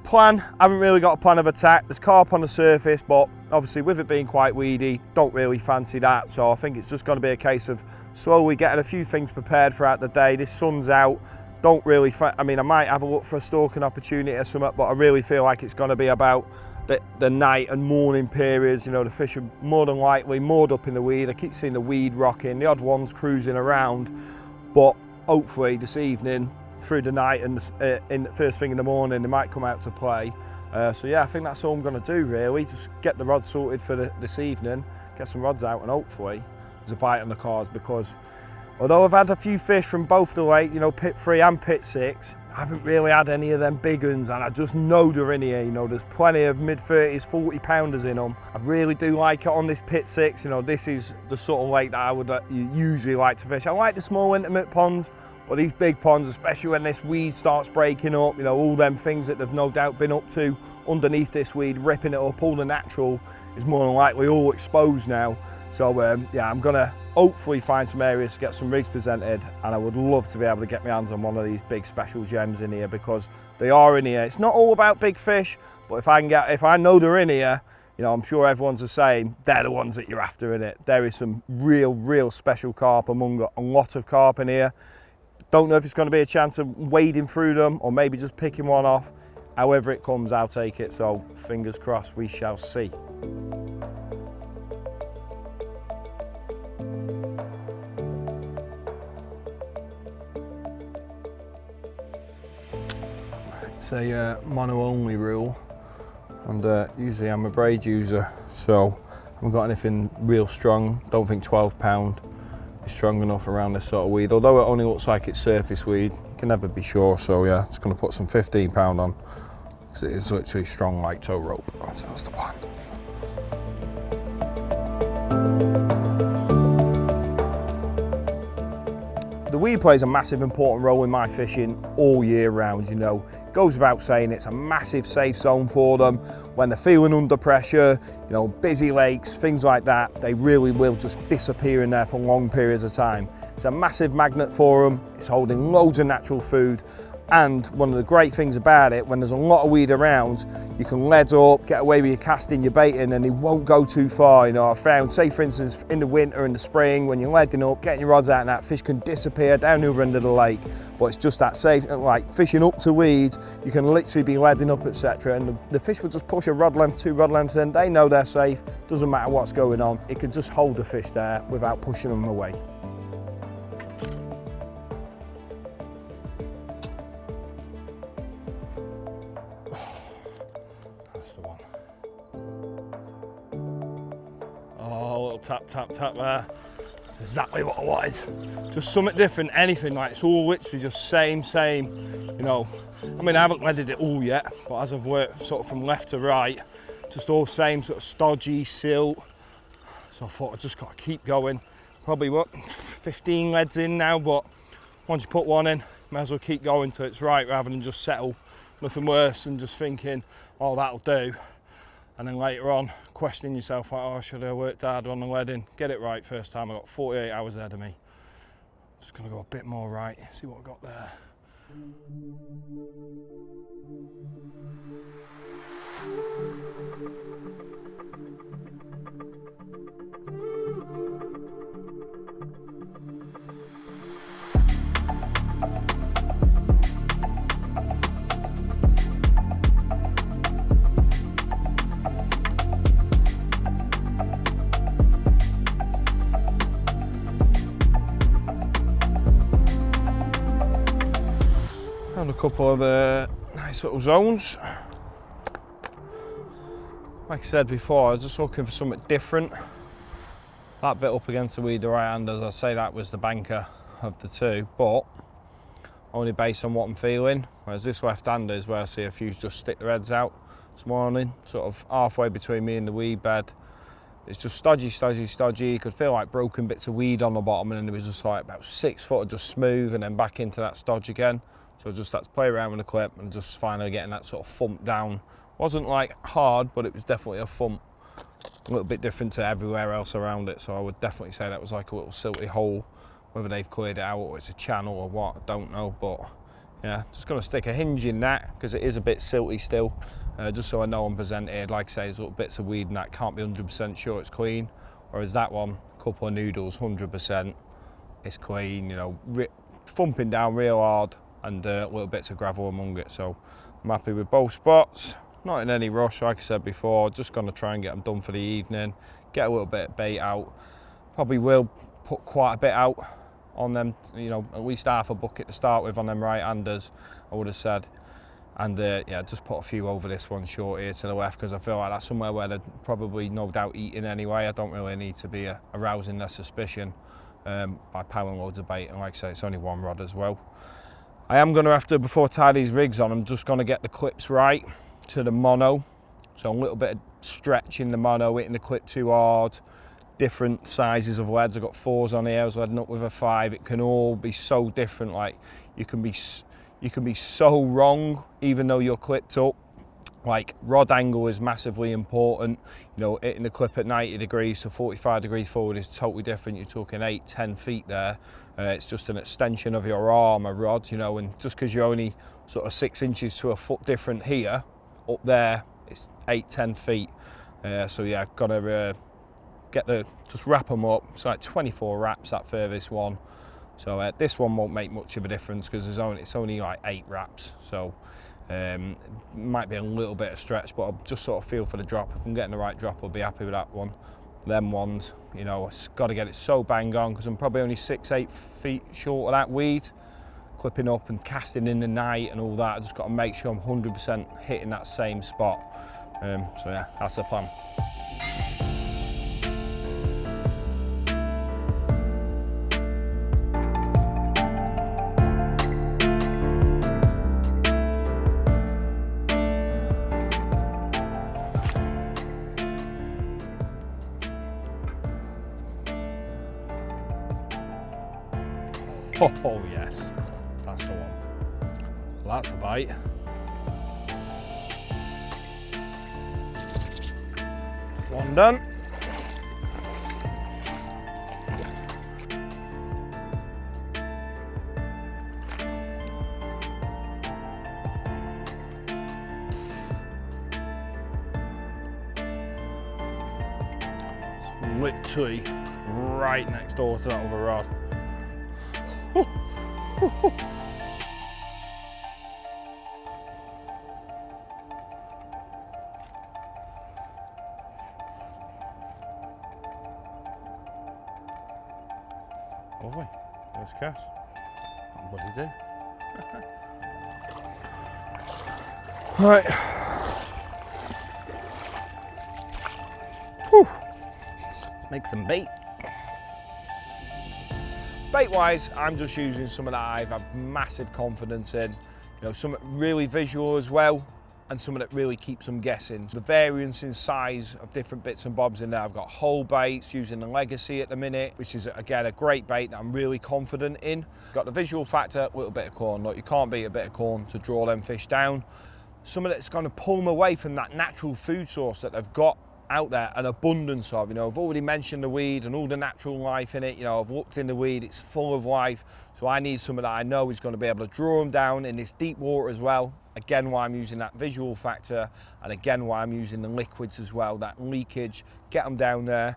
Plan, I haven't really got a plan of attack. There's carp on the surface, but obviously with it being quite weedy, don't really fancy that, so I think it's just going to be a case of slowly getting a few things prepared throughout the day. This sun's out. Don't really, I mean, I might have a look for a stalking opportunity or something, but I really feel like it's going to be about the night and morning periods. You know, the fish are more than likely moored up in the weed. I keep seeing the weed rocking, the odd ones cruising around, but hopefully this evening, through the night and in first thing in the morning, they might come out to play. So yeah, I think that's all I'm going to do really, just get the rods sorted for this evening, get some rods out, and hopefully there's a bite on the cards, because although I've had a few fish from both the lake, you know, pit 3 and pit 6, I haven't really had any of them big ones, and I just know they're in here. You know, there's plenty of mid-30s, 40-pounders in them. I really do like it on this pit 6. You know, this is the sort of lake that I would usually like to fish. I like the small intimate ponds, but these big ponds, especially when this weed starts breaking up, you know, all them things that they've no doubt been up to underneath this weed, ripping it up, all the natural is more than likely all exposed now. So yeah, I'm gonna hopefully find some areas to get some rigs presented, and I would love to be able to get my hands on one of these big special gems in here, because they are in here. It's not all about big fish, but if I know they're in here, You know, I'm sure everyone's the same. They're the ones that you're after in it. There is some real special carp among a lot of carp in here. Don't know if it's going to be a chance of wading through them or maybe just picking one off. However it comes, I'll take it. So fingers crossed, we shall see. It's a mono only rule, and usually I'm a braid user, so I haven't got anything real strong. Don't think 12 pound is strong enough around this sort of weed, although it only looks like it's surface weed. You can never be sure, so yeah, just going to put some 15 pound on because it is literally strong like tow rope. So that's the plan. The weed plays a massive important role in my fishing all year round, you know. It goes without saying, it's a massive safe zone for them. When they're feeling under pressure, you know, busy lakes, things like that, they really will just disappear in there for long periods of time. It's a massive magnet for them, it's holding loads of natural food, and one of the great things about it, when there's a lot of weed around, you can lead up, get away with your casting, your baiting, and it won't go too far. You know, I've found, say for instance, in the winter, in the spring, when you're leading up, getting your rods out and that, fish can disappear down the other end of the lake, but it's just that safe, like fishing up to weed, you can literally be leading up, etc. And the fish will just push a rod length, 2 rod lengths in, they know they're safe, doesn't matter what's going on, it could just hold the fish there without pushing them away. That's the one. Oh, a little tap, tap, tap there. That's exactly what I wanted. Just something different, anything, like it's all literally just same, you know. I mean, I haven't leaded it all yet, but as I've worked sort of from left to right, just all same sort of stodgy, silt. So I thought I just got to keep going. Probably what, 15 leads in now, but once you put one in, may as well keep going till it's right rather than just settle. Nothing worse than just thinking, oh, that'll do. And then later on, questioning yourself, like, oh, should I have worked harder on the leading? Get it right first time. I got 48 hours ahead of me. Just gonna go a bit more right, see what I got there. Found a couple of nice little zones. Like I said before, I was just looking for something different. That bit up against the weed, the right hand, as I say, that was the banker of the two, but only based on what I'm feeling. Whereas this left-hander is where I see a few just stick their heads out this morning, sort of halfway between me and the weed bed. It's just stodgy. You could feel like broken bits of weed on the bottom, and then it was just like about 6 foot of just smooth, and then back into that stodge again. So I just had to play around with the clip and just finally getting that sort of thump down. Wasn't like hard, but it was definitely a thump. A little bit different to everywhere else around it. So I would definitely say that was like a little silty hole. Whether they've cleared it out or it's a channel or what, I don't know. But yeah, just gonna stick a hinge in that because it is a bit silty still. Just so I know I'm presented. Like I say, there's little bits of weed and that can't be 100% sure it's clean. Whereas that one, a couple of noodles, 100%, it's clean, you know, thumping down real hard. And little bits of gravel among it, so I'm happy with both spots. Not in any rush, like I said before, just going to try and get them done for the evening, get a little bit of bait out. Probably will put quite a bit out on them, you know, at least half a bucket to start with on them right-handers, I would have said. And yeah, just put a few over this one short here to the left because I feel like that's somewhere where they're probably no doubt eating anyway. I don't really need to be arousing their suspicion by piling loads of bait, and like I say, it's only one rod as well. I am going to have to, before I tie these rigs on, I'm just going to get the clips right to the mono. So a little bit of stretch in the mono, hitting the clip too hard, different sizes of leads. I've got 4s on here, I was leading up with a 5. It can all be so different, like you can be so wrong even though you're clipped up. Like rod angle is massively important. You know, hitting the clip at 90 degrees to 45 degrees forward is totally different. You're talking 8-10 feet there. It's just an extension of your arm, a rod, you know, and just because you're only sort of 6 inches to a foot different here, up there it's 8-10 feet. So yeah, gotta just wrap them up. It's like 24 wraps, that furthest one. So this one won't make much of a difference because it's only like 8 wraps. So might be a little bit of stretch, but I'll just sort of feel for the drop. If I'm getting the right drop, I'll be happy with that one. Them ones, you know, I've got to get it so bang on because I'm probably only 6-8 feet short of that weed. Clipping up and casting in the night and all that. I just got to make sure I'm 100% hitting that same spot. So yeah, that's the plan. Oh yes, that's the one. Well, that's a bite. One done. It's literally right next door to that other rod. Lovely. Nice cast. What do you do? Right. Whew. Let's make some bait. Bait wise, I'm just using some of that I've had massive confidence in. You know, some really visual as well, and some that really keeps them guessing. The variance in size of different bits and bobs in there. I've got whole baits using the Legacy at the minute, which is again a great bait that I'm really confident in. Got the visual factor, a little bit of corn. Look, you can't beat a bit of corn to draw them fish down. Some of that's going to pull them away from that natural food source that they've got out there, an abundance of. You know, I've already mentioned the weed and all the natural life in it. You know, I've looked in the weed, it's full of life. So I need something that I know is going to be able to draw them down in this deep water as well. Again, why I'm using that visual factor, and again, why I'm using the liquids as well, that leakage, get them down there.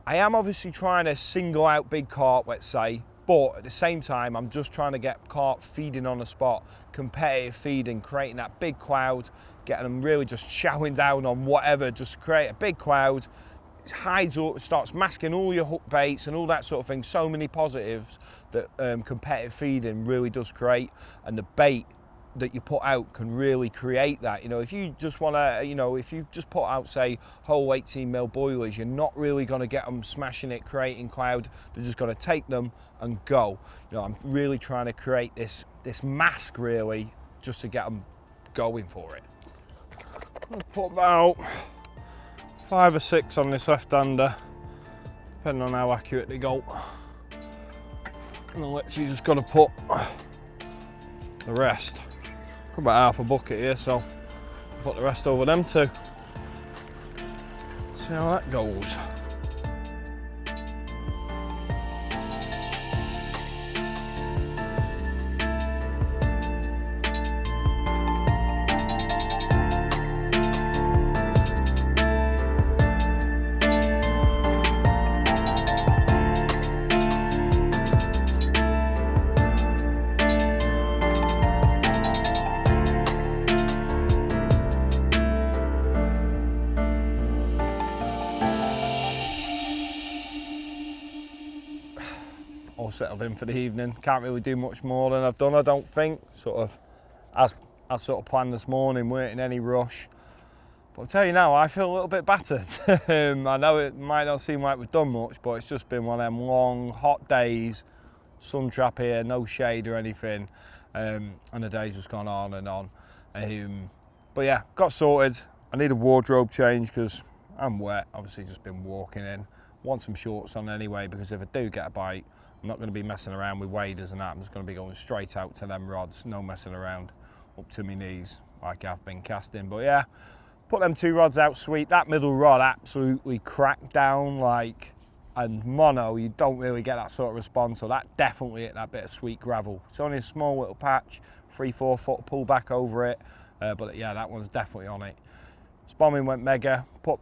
I am obviously trying to single out big carp, let's say, but at the same time, I'm just trying to get carp feeding on the spot, competitive feeding, creating that big cloud, getting them really just chowing down on whatever, just create a big cloud. It hides all, starts masking all your hook baits and all that sort of thing. So many positives that competitive feeding really does create, and the bait that you put out can really create that. You know, if you just want to, you know, if you just put out, say, whole 18mm boilers, you're not really going to get them smashing it, creating cloud. They're just going to take them and go. You know, I'm really trying to create this mask really, just to get them going for it. I'm gonna put about 5 or 6 on this left-hander, depending on how accurate they go. And I'm literally just got to put the rest. About half a bucket here, so I'll put the rest over them too. See how that goes. All settled in for the evening. Can't really do much more than I've done, I don't think. Sort of as sort of planned this morning, weren't in any rush. But I'll tell you now, I feel a little bit battered. I know it might not seem like we've done much, but it's just been one of them long, hot days, sun trap here, no shade or anything, and the day's just gone on and on. But yeah, got sorted. I need a wardrobe change because I'm wet, obviously just been walking in. Want some shorts on anyway, because if I do get a bite, I'm not going to be messing around with waders and that. I'm just going to be going straight out to them rods, no messing around, up to my knees like I've been casting. But yeah, put them 2 rods out sweet. That middle rod absolutely cracked down, like, and mono, you don't really get that sort of response. So that definitely hit that bit of sweet gravel. It's only a small little patch, 3-4 foot pull back over it. But yeah, that one's definitely on it. Spomming went mega. Put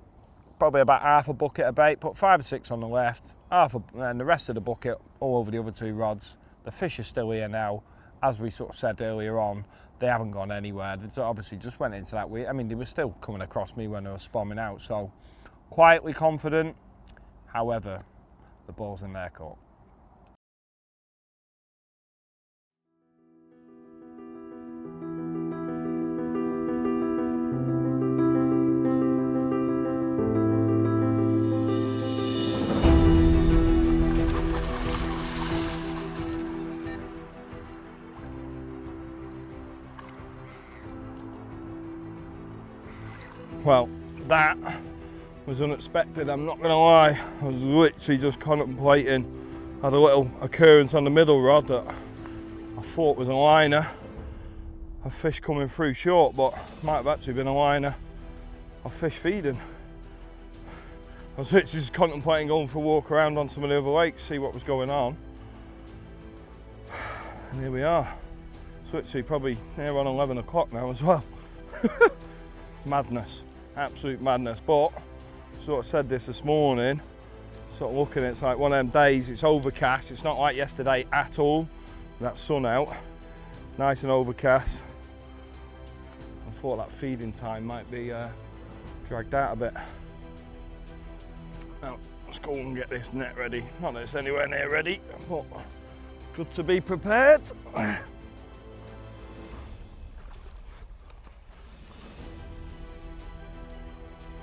probably about half a bucket of bait, put 5 or 6 on the left, and the rest of the bucket all over the other 2 rods. The fish are still here now. As we sort of said earlier on, they haven't gone anywhere. They obviously just went into that weed. I mean, they were still coming across me when they were spomming out, so quietly confident. However, the ball's in their court. Well, that was unexpected, I'm not going to lie. I was literally just contemplating. Had a little occurrence on the middle rod that I thought was a liner. A fish coming through short, but might have actually been a liner of fish feeding. I was literally just contemplating going for a walk around on some of the other lakes, see what was going on. And here we are. It's literally probably near on 11 o'clock now as well. Madness. Absolute madness, but sort of said this morning, sort of looking at it's like one of them days, it's overcast, it's not like yesterday at all, that sun out, it's nice and overcast. I thought that feeding time might be dragged out a bit. Now, let's go and get this net ready. Not that it's anywhere near ready, but good to be prepared.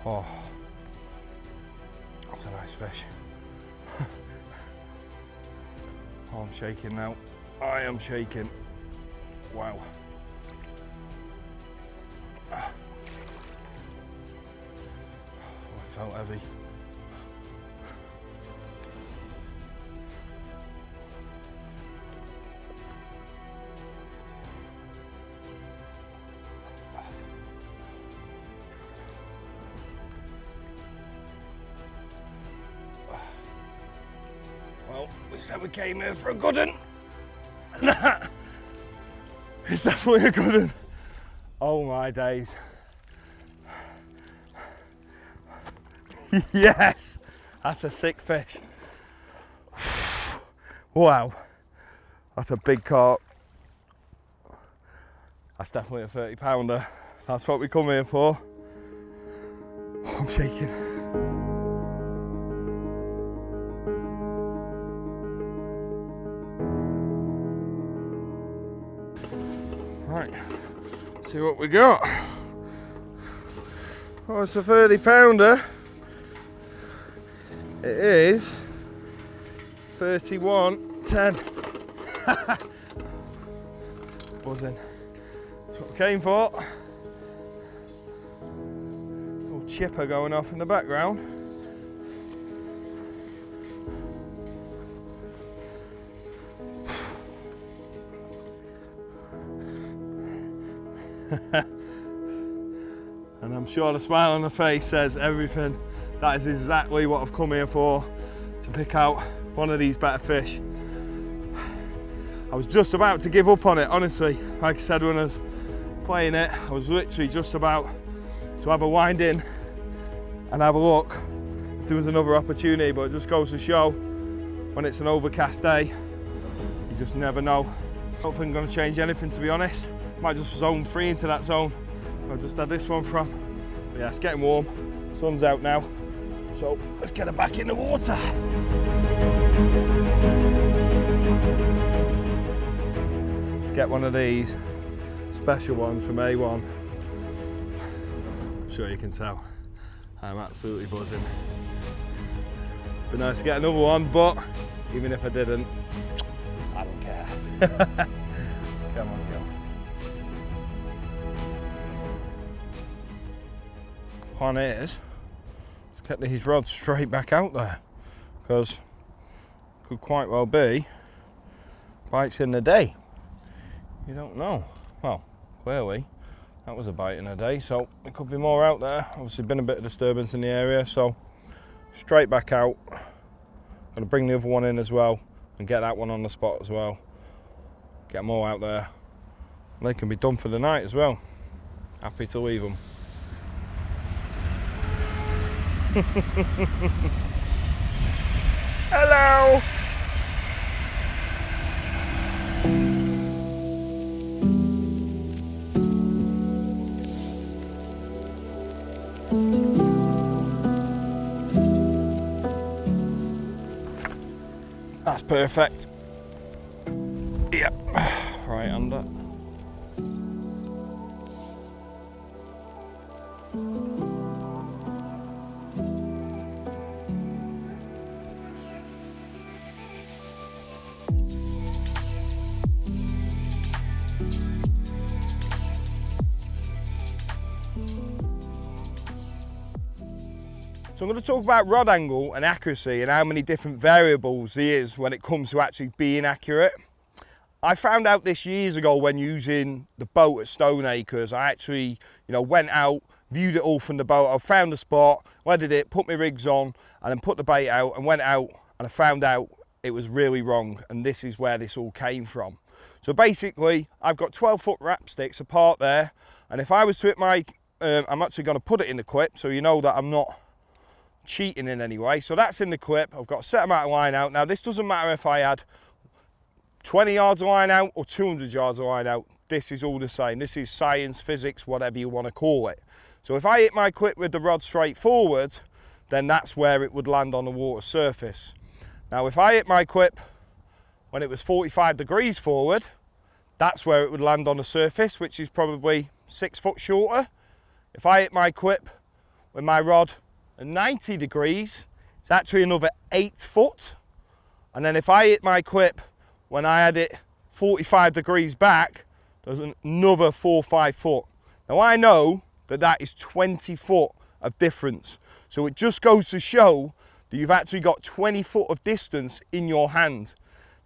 Oh, that's a nice fish. Oh, I'm shaking now. I am shaking. Wow. Oh, it felt heavy. Well, we said we came here for a good one. It's definitely a good one. Oh my days. Yes, that's a sick fish. Wow, that's a big carp. That's definitely a 30-pounder. That's what we come here for. Oh, I'm shaking. Right, see what we got. Oh, it's a 30-pounder. It is 31.10. Buzzing. That's what I came for. Little chipper going off in the background. And I'm sure the smile on the face says everything. That is exactly what I've come here for, to pick out one of these better fish. I was just about to give up on it, honestly. Like I said when I was playing it, I was literally just about to have a wind in and have a look if there was another opportunity, but it just goes to show when it's an overcast day, you just never know. I don't think I'm going to change anything, to be honest. Might just zone 3 into that zone I just had this one from. But yeah, it's getting warm, sun's out now, so let's get her back in the water. Let's get one of these special ones from A1. I'm sure you can tell I'm absolutely buzzing. Be nice to get another one, but even if I didn't, I don't care. Come on, girl. Plan is, let's get these rods straight back out there, because could quite well be bites in the day. You don't know. Well, clearly that was a bite in a day, so there could be more out there. Obviously been a bit of disturbance in the area, so straight back out. Gonna bring the other one in as well and get that one on the spot as well. Get them all out there. And they can be done for the night as well. Happy to leave them. Hello. That's perfect. Yep, right under. So I'm going to talk about rod angle and accuracy and how many different variables there is when it comes to actually being accurate. I found out this years ago when using the boat at Stoneacres. I actually, went out, viewed it all from the boat. I found the spot, wedded it, put my rigs on, and then put the bait out and went out, and I found out it was really wrong, and this is where this all came from. So basically, I've got 12-foot wrap sticks apart there, and if I was to hit my, I'm actually going to put it in the clip, so you know that I'm not cheating in any way. So that's in the clip. I've got a set amount of line out. Now this doesn't matter if I had 20 yards of line out or 200 yards of line out. This is all the same. This is science, physics, whatever you want to call it. So if I hit my clip with the rod straight forward, then that's where it would land on the water surface. Now if I hit my clip when it was 45 degrees forward, that's where it would land on the surface, which is probably 6 foot shorter. If I hit my clip with my rod at 90 degrees, it's actually another 8 foot. And then if I hit my clip when I had it 45 degrees back, there's another 4 or 5 foot. Now I know that that is 20 foot of difference. So it just goes to show that you've actually got 20 foot of distance in your hand.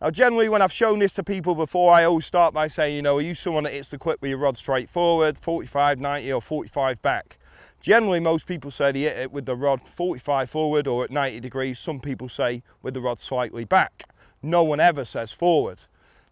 Now generally when I've shown this to people before, I always start by saying, are you someone that hits the clip with your rod straight forward, 45, 90 or 45 back? Generally, most people say they hit it with the rod 45 forward or at 90 degrees. Some people say with the rod slightly back. No one ever says forward.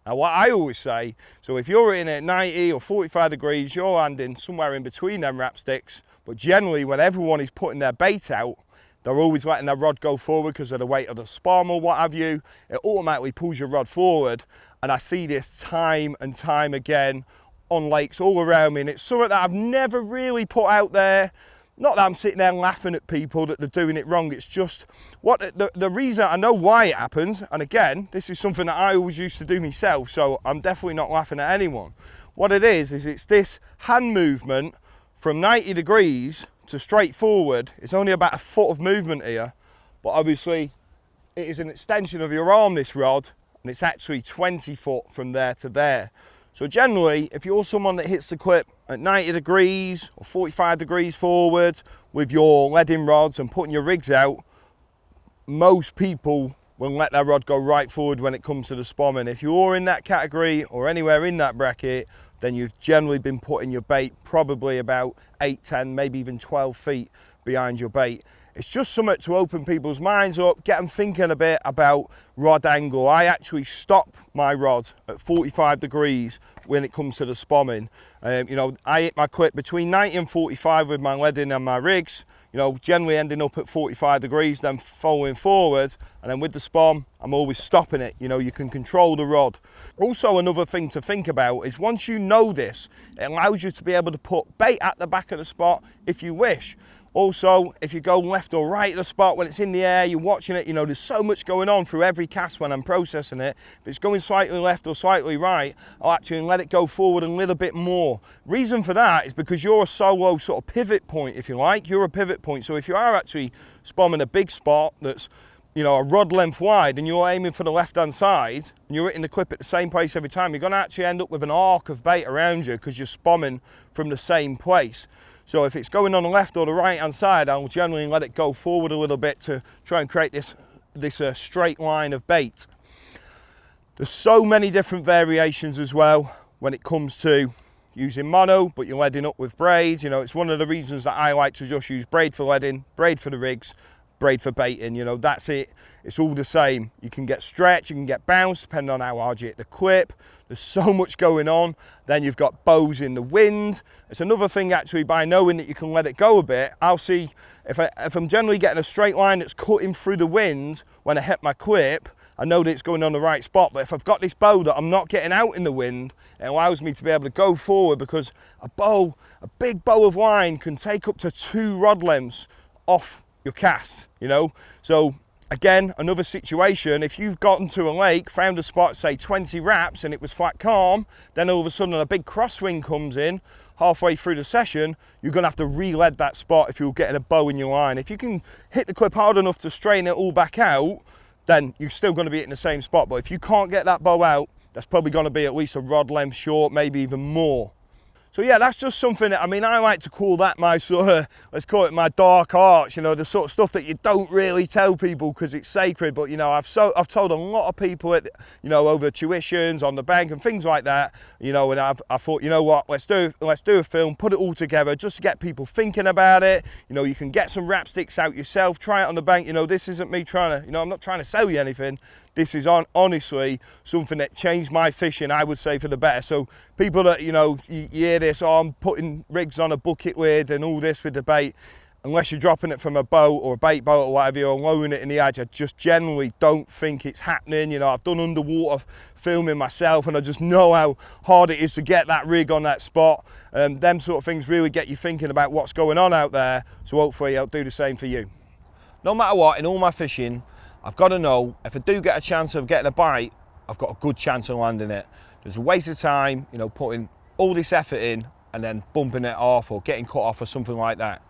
Now, what I always say, so if you're hitting it at 90 or 45 degrees, you're landing somewhere in between them wrap sticks. But generally, when everyone is putting their bait out, they're always letting their rod go forward because of the weight of the spom or what have you. It automatically pulls your rod forward. And I see this time and time again on lakes all around me, and it's something that I've never really put out there. Not that I'm sitting there laughing at people that they're doing it wrong, it's just what the reason I know why it happens, and again, this is something that I always used to do myself, so I'm definitely not laughing at anyone. What it is it's this hand movement from 90 degrees to straight forward. It's only about a foot of movement here, but obviously it is an extension of your arm, this rod, and it's actually 20 foot from there to there. So generally, if you're someone that hits the clip at 90 degrees or 45 degrees forward with your leading rods and putting your rigs out, most people will let their rod go right forward when it comes to the spomming. If you're in that category or anywhere in that bracket, then you've generally been putting your bait probably about 8, 10, maybe even 12 feet behind your bait. It's just something to open people's minds up, get them thinking a bit about rod angle. I actually stop my rod at 45 degrees when it comes to the spomming. I hit my clip between 90 and 45 with my leading and my rigs, generally ending up at 45 degrees, then following forward, and then with the spom, I'm always stopping it. You can control the rod. Also, another thing to think about is once you know this, it allows you to be able to put bait at the back of the spot if you wish. Also, if you go left or right of the spot when it's in the air, you're watching it, there's so much going on through every cast when I'm processing it. If it's going slightly left or slightly right, I'll actually let it go forward a little bit more. Reason for that is because you're a solo sort of pivot point, if you like. You're a pivot point. So if you are actually spomming a big spot that's, a rod length wide and you're aiming for the left-hand side and you're hitting the clip at the same place every time, you're going to actually end up with an arc of bait around you because you're spomming from the same place. So if it's going on the left or the right hand side, I'll generally let it go forward a little bit to try and create this straight line of bait. There's so many different variations as well when it comes to using mono, but you're leading up with braids. It's one of the reasons that I like to just use braid for leading, braid for the rigs, braid for baiting. That's it. It's all the same. You can get stretch, you can get bounce depending on how hard you hit the clip. There's so much going on. Then you've got bows in the wind. It's another thing actually, by knowing that you can let it go a bit, I'll see if I'm generally getting a straight line that's cutting through the wind when I hit my clip, I know that it's going on the right spot. But if I've got this bow that I'm not getting out in the wind, it allows me to be able to go forward, because a big bow of line can take up to 2 rod lengths off your cast, you know. So again, another situation, if you've gotten to a lake, found a spot, say 20 wraps, and it was flat calm, then all of a sudden a big crosswind comes in halfway through the session, you're going to have to re-lead that spot if you're getting a bow in your line. If you can hit the clip hard enough to straighten it all back out, then you're still going to be hitting the same spot. But if you can't get that bow out, that's probably going to be at least a rod length short, maybe even more. So yeah, that's just something that, I mean, I like to call that my sort of, let's call it my dark arts, you know, the sort of stuff that you don't really tell people because it's sacred. But, you know, I've told a lot of people it, you know, over tuitions, on the bank and things like that, you know, and I thought, you know what, let's do a film, put it all together just to get people thinking about it. You know, you can get some wrap sticks out yourself, try it on the bank. You know, this isn't me trying to, you know, I'm not trying to sell you anything. This is honestly something that changed my fishing, I would say, for the better. So people that, you know, you hear this, oh, I'm putting rigs on a bucket lid and all this with the bait, unless you're dropping it from a boat or a bait boat or whatever, you're lowering it in the edge, I just generally don't think it's happening. You know, I've done underwater filming myself, and I just know how hard it is to get that rig on that spot. Them sort of things really get you thinking about what's going on out there. So hopefully I'll do the same for you. No matter what, in all my fishing, I've got to know, if I do get a chance of getting a bite, I've got a good chance of landing it. There's a waste of time, you know, putting all this effort in and then bumping it off or getting cut off or something like that.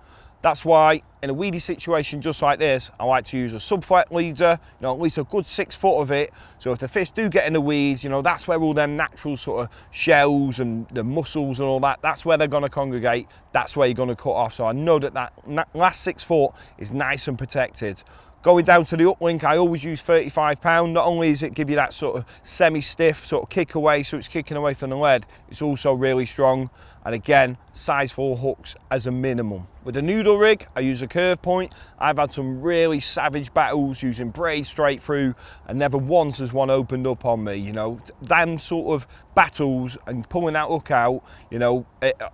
That's why, in a weedy situation just like this, I like to use a sub-flat leader, you know, at least a good 6 foot of it. So if the fish do get in the weeds, you know, that's where all them natural sort of shells and the mussels and all that, that's where they're going to congregate. That's where you're going to cut off. So I know that last 6 foot is nice and protected. Going down to the uplink, I always use 35 pound. Not only does it give you that sort of semi-stiff sort of kick away, so it's kicking away from the lead, it's also really strong. And again, size 4 hooks as a minimum. With a noodle rig, I use a curve point. I've had some really savage battles using braid straight through, and never once has one opened up on me. You know, them sort of battles and pulling that hook out, you know,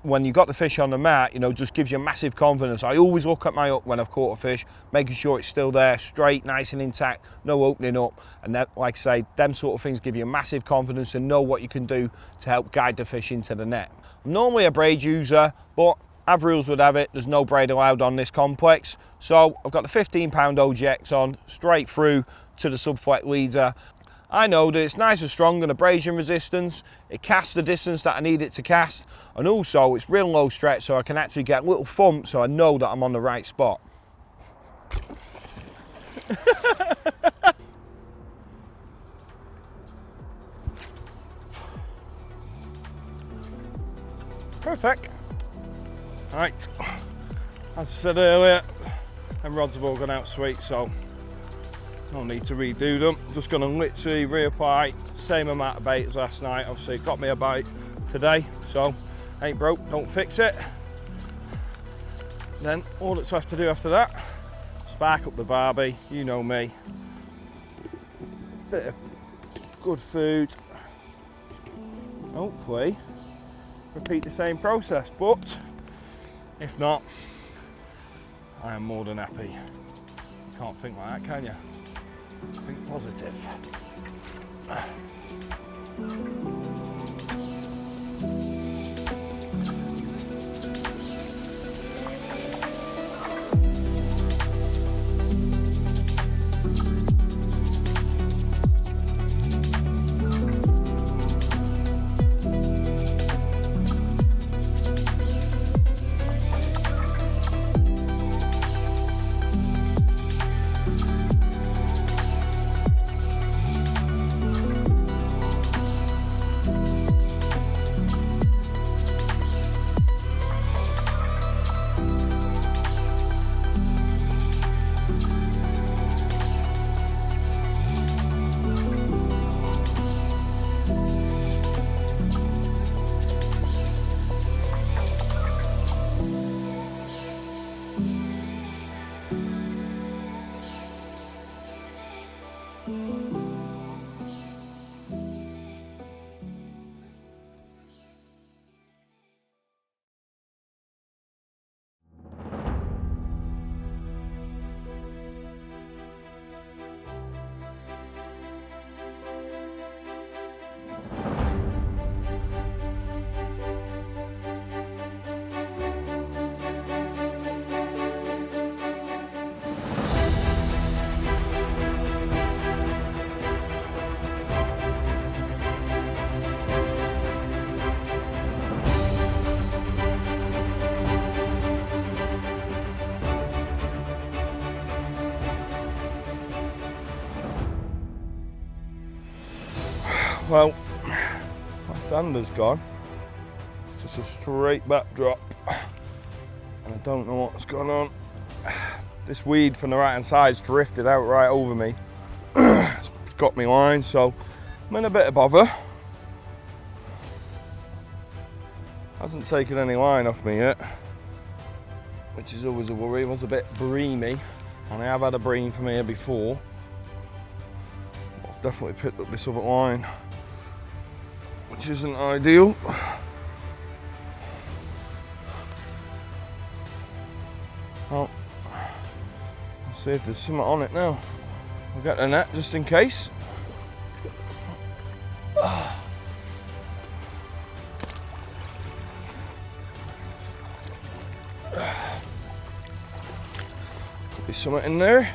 when you got the fish on the mat, you know, just gives you massive confidence. I always look at my hook when I've caught a fish, making sure it's still there, straight, nice and intact, no opening up. And that, like I say, them sort of things give you massive confidence and know what you can do to help guide the fish into the net. I'm normally a braid user, but as rules would have it, there's no braid allowed on this complex. So I've got the 15 pound OGX on, straight through to the sub-flat leader. I know that it's nice and strong and abrasion resistance. It casts the distance that I need it to cast, and also it's real low stretch, so I can actually get a little thump, so I know that I'm on the right spot. Perfect. Right, as I said earlier, them rods have all gone out sweet, so no need to redo them. Just going to literally reapply same amount of bait as last night. Obviously it got me a bite today, so ain't broke, don't fix it. Then all that's left to do after that, spark up the barbie, you know me. Bit of good food. Hopefully repeat the same process, but if not, I am more than happy. You can't think like that, can you? Think positive. Well, my stander's gone. It's just a straight backdrop. And I don't know what's going on. This weed from the right hand side's drifted out right over me. It's got me line, so I'm in a bit of bother. Hasn't taken any line off me yet, which is always a worry. It was a bit breamy, and I have had a bream from here before. I've definitely picked up this other line, which isn't ideal. Well, let's see if there's something on it now. I'll get the net just in case. Could be something in there.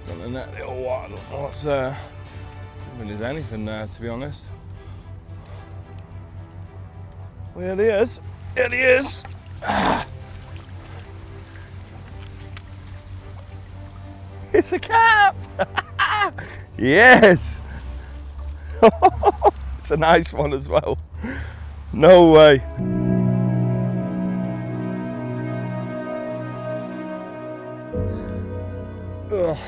Got the net, oh, I don't know what's there. I don't think there's anything there, to be honest. Well, here he is. Here he is. It's a carp. Yes. It's a nice one as well. No way. Ugh.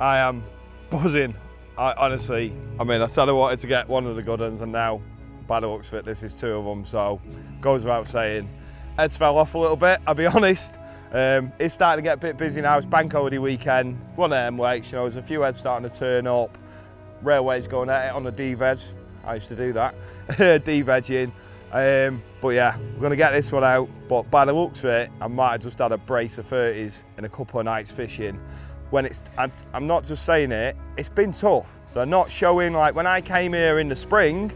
I am buzzing. I said I wanted to get one of the good ones, and now, by the looks of it, this is two of them, so goes without saying. Heads fell off a little bit, I'll be honest. It's starting to get a bit busy now. It's bank holiday weekend, one of them weeks, you know, there's a few heads starting to turn up. Railways going at it on the D-veg. I used to do that, D-vegging. But yeah, we're gonna get this one out, but by the looks of it, I might have just had a brace of 30s in a couple of nights fishing. When I'm not just saying it, it's been tough. They're not showing, like when I came here in the spring,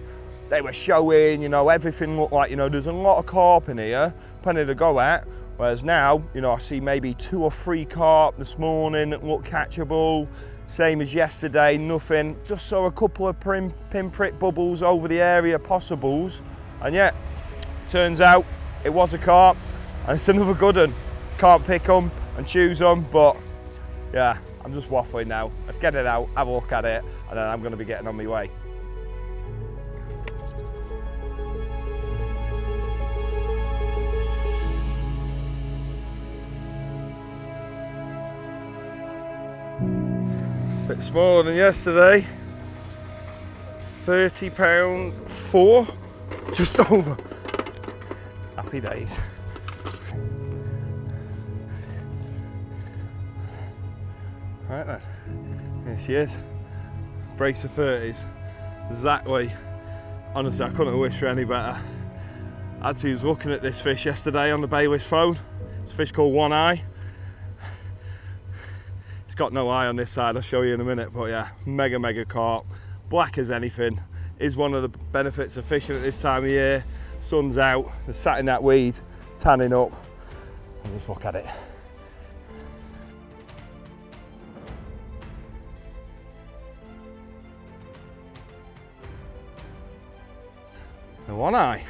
they were showing, you know, everything looked like, you know, there's a lot of carp in here, plenty to go at. Whereas now, you know, I see maybe 2 or 3 carp this morning that look catchable. Same as yesterday, nothing. Just saw a couple of pinprick bubbles over the area, possibles. And yeah, turns out it was a carp, and it's another good one. Can't pick them and choose them, but yeah, I'm just waffling now. Let's get it out, have a look at it, and then I'm gonna be getting on my way. Bit smaller than yesterday. 30 pound 4, just over. Happy days. Right then, here she is. Brace of 30s, exactly. Honestly, I couldn't have wished for any better. I actually was looking at this fish yesterday on the bailiff's phone. It's a fish called One Eye. It's got no eye on this side, I'll show you in a minute, but yeah, mega carp, black as anything. Is one of the benefits of fishing at this time of year. Sun's out, they're sat in that weed, tanning up, and just look at it. The One Eye.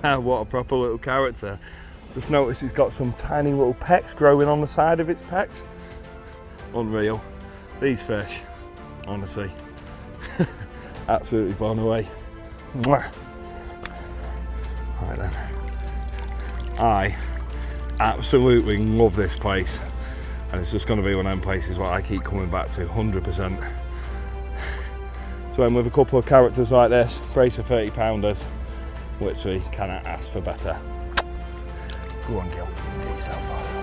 What a proper little character. Just notice he's got some tiny little pecks growing on the side of its pecks. Unreal. These fish, honestly, absolutely blown away. Mwah. Right then. I absolutely love this place, and it's just going to be one of them places where I keep coming back to 100%. So with a couple of characters like this, brace of 30 pounders, literally cannot ask for better. Go on, Gil, get yourself off.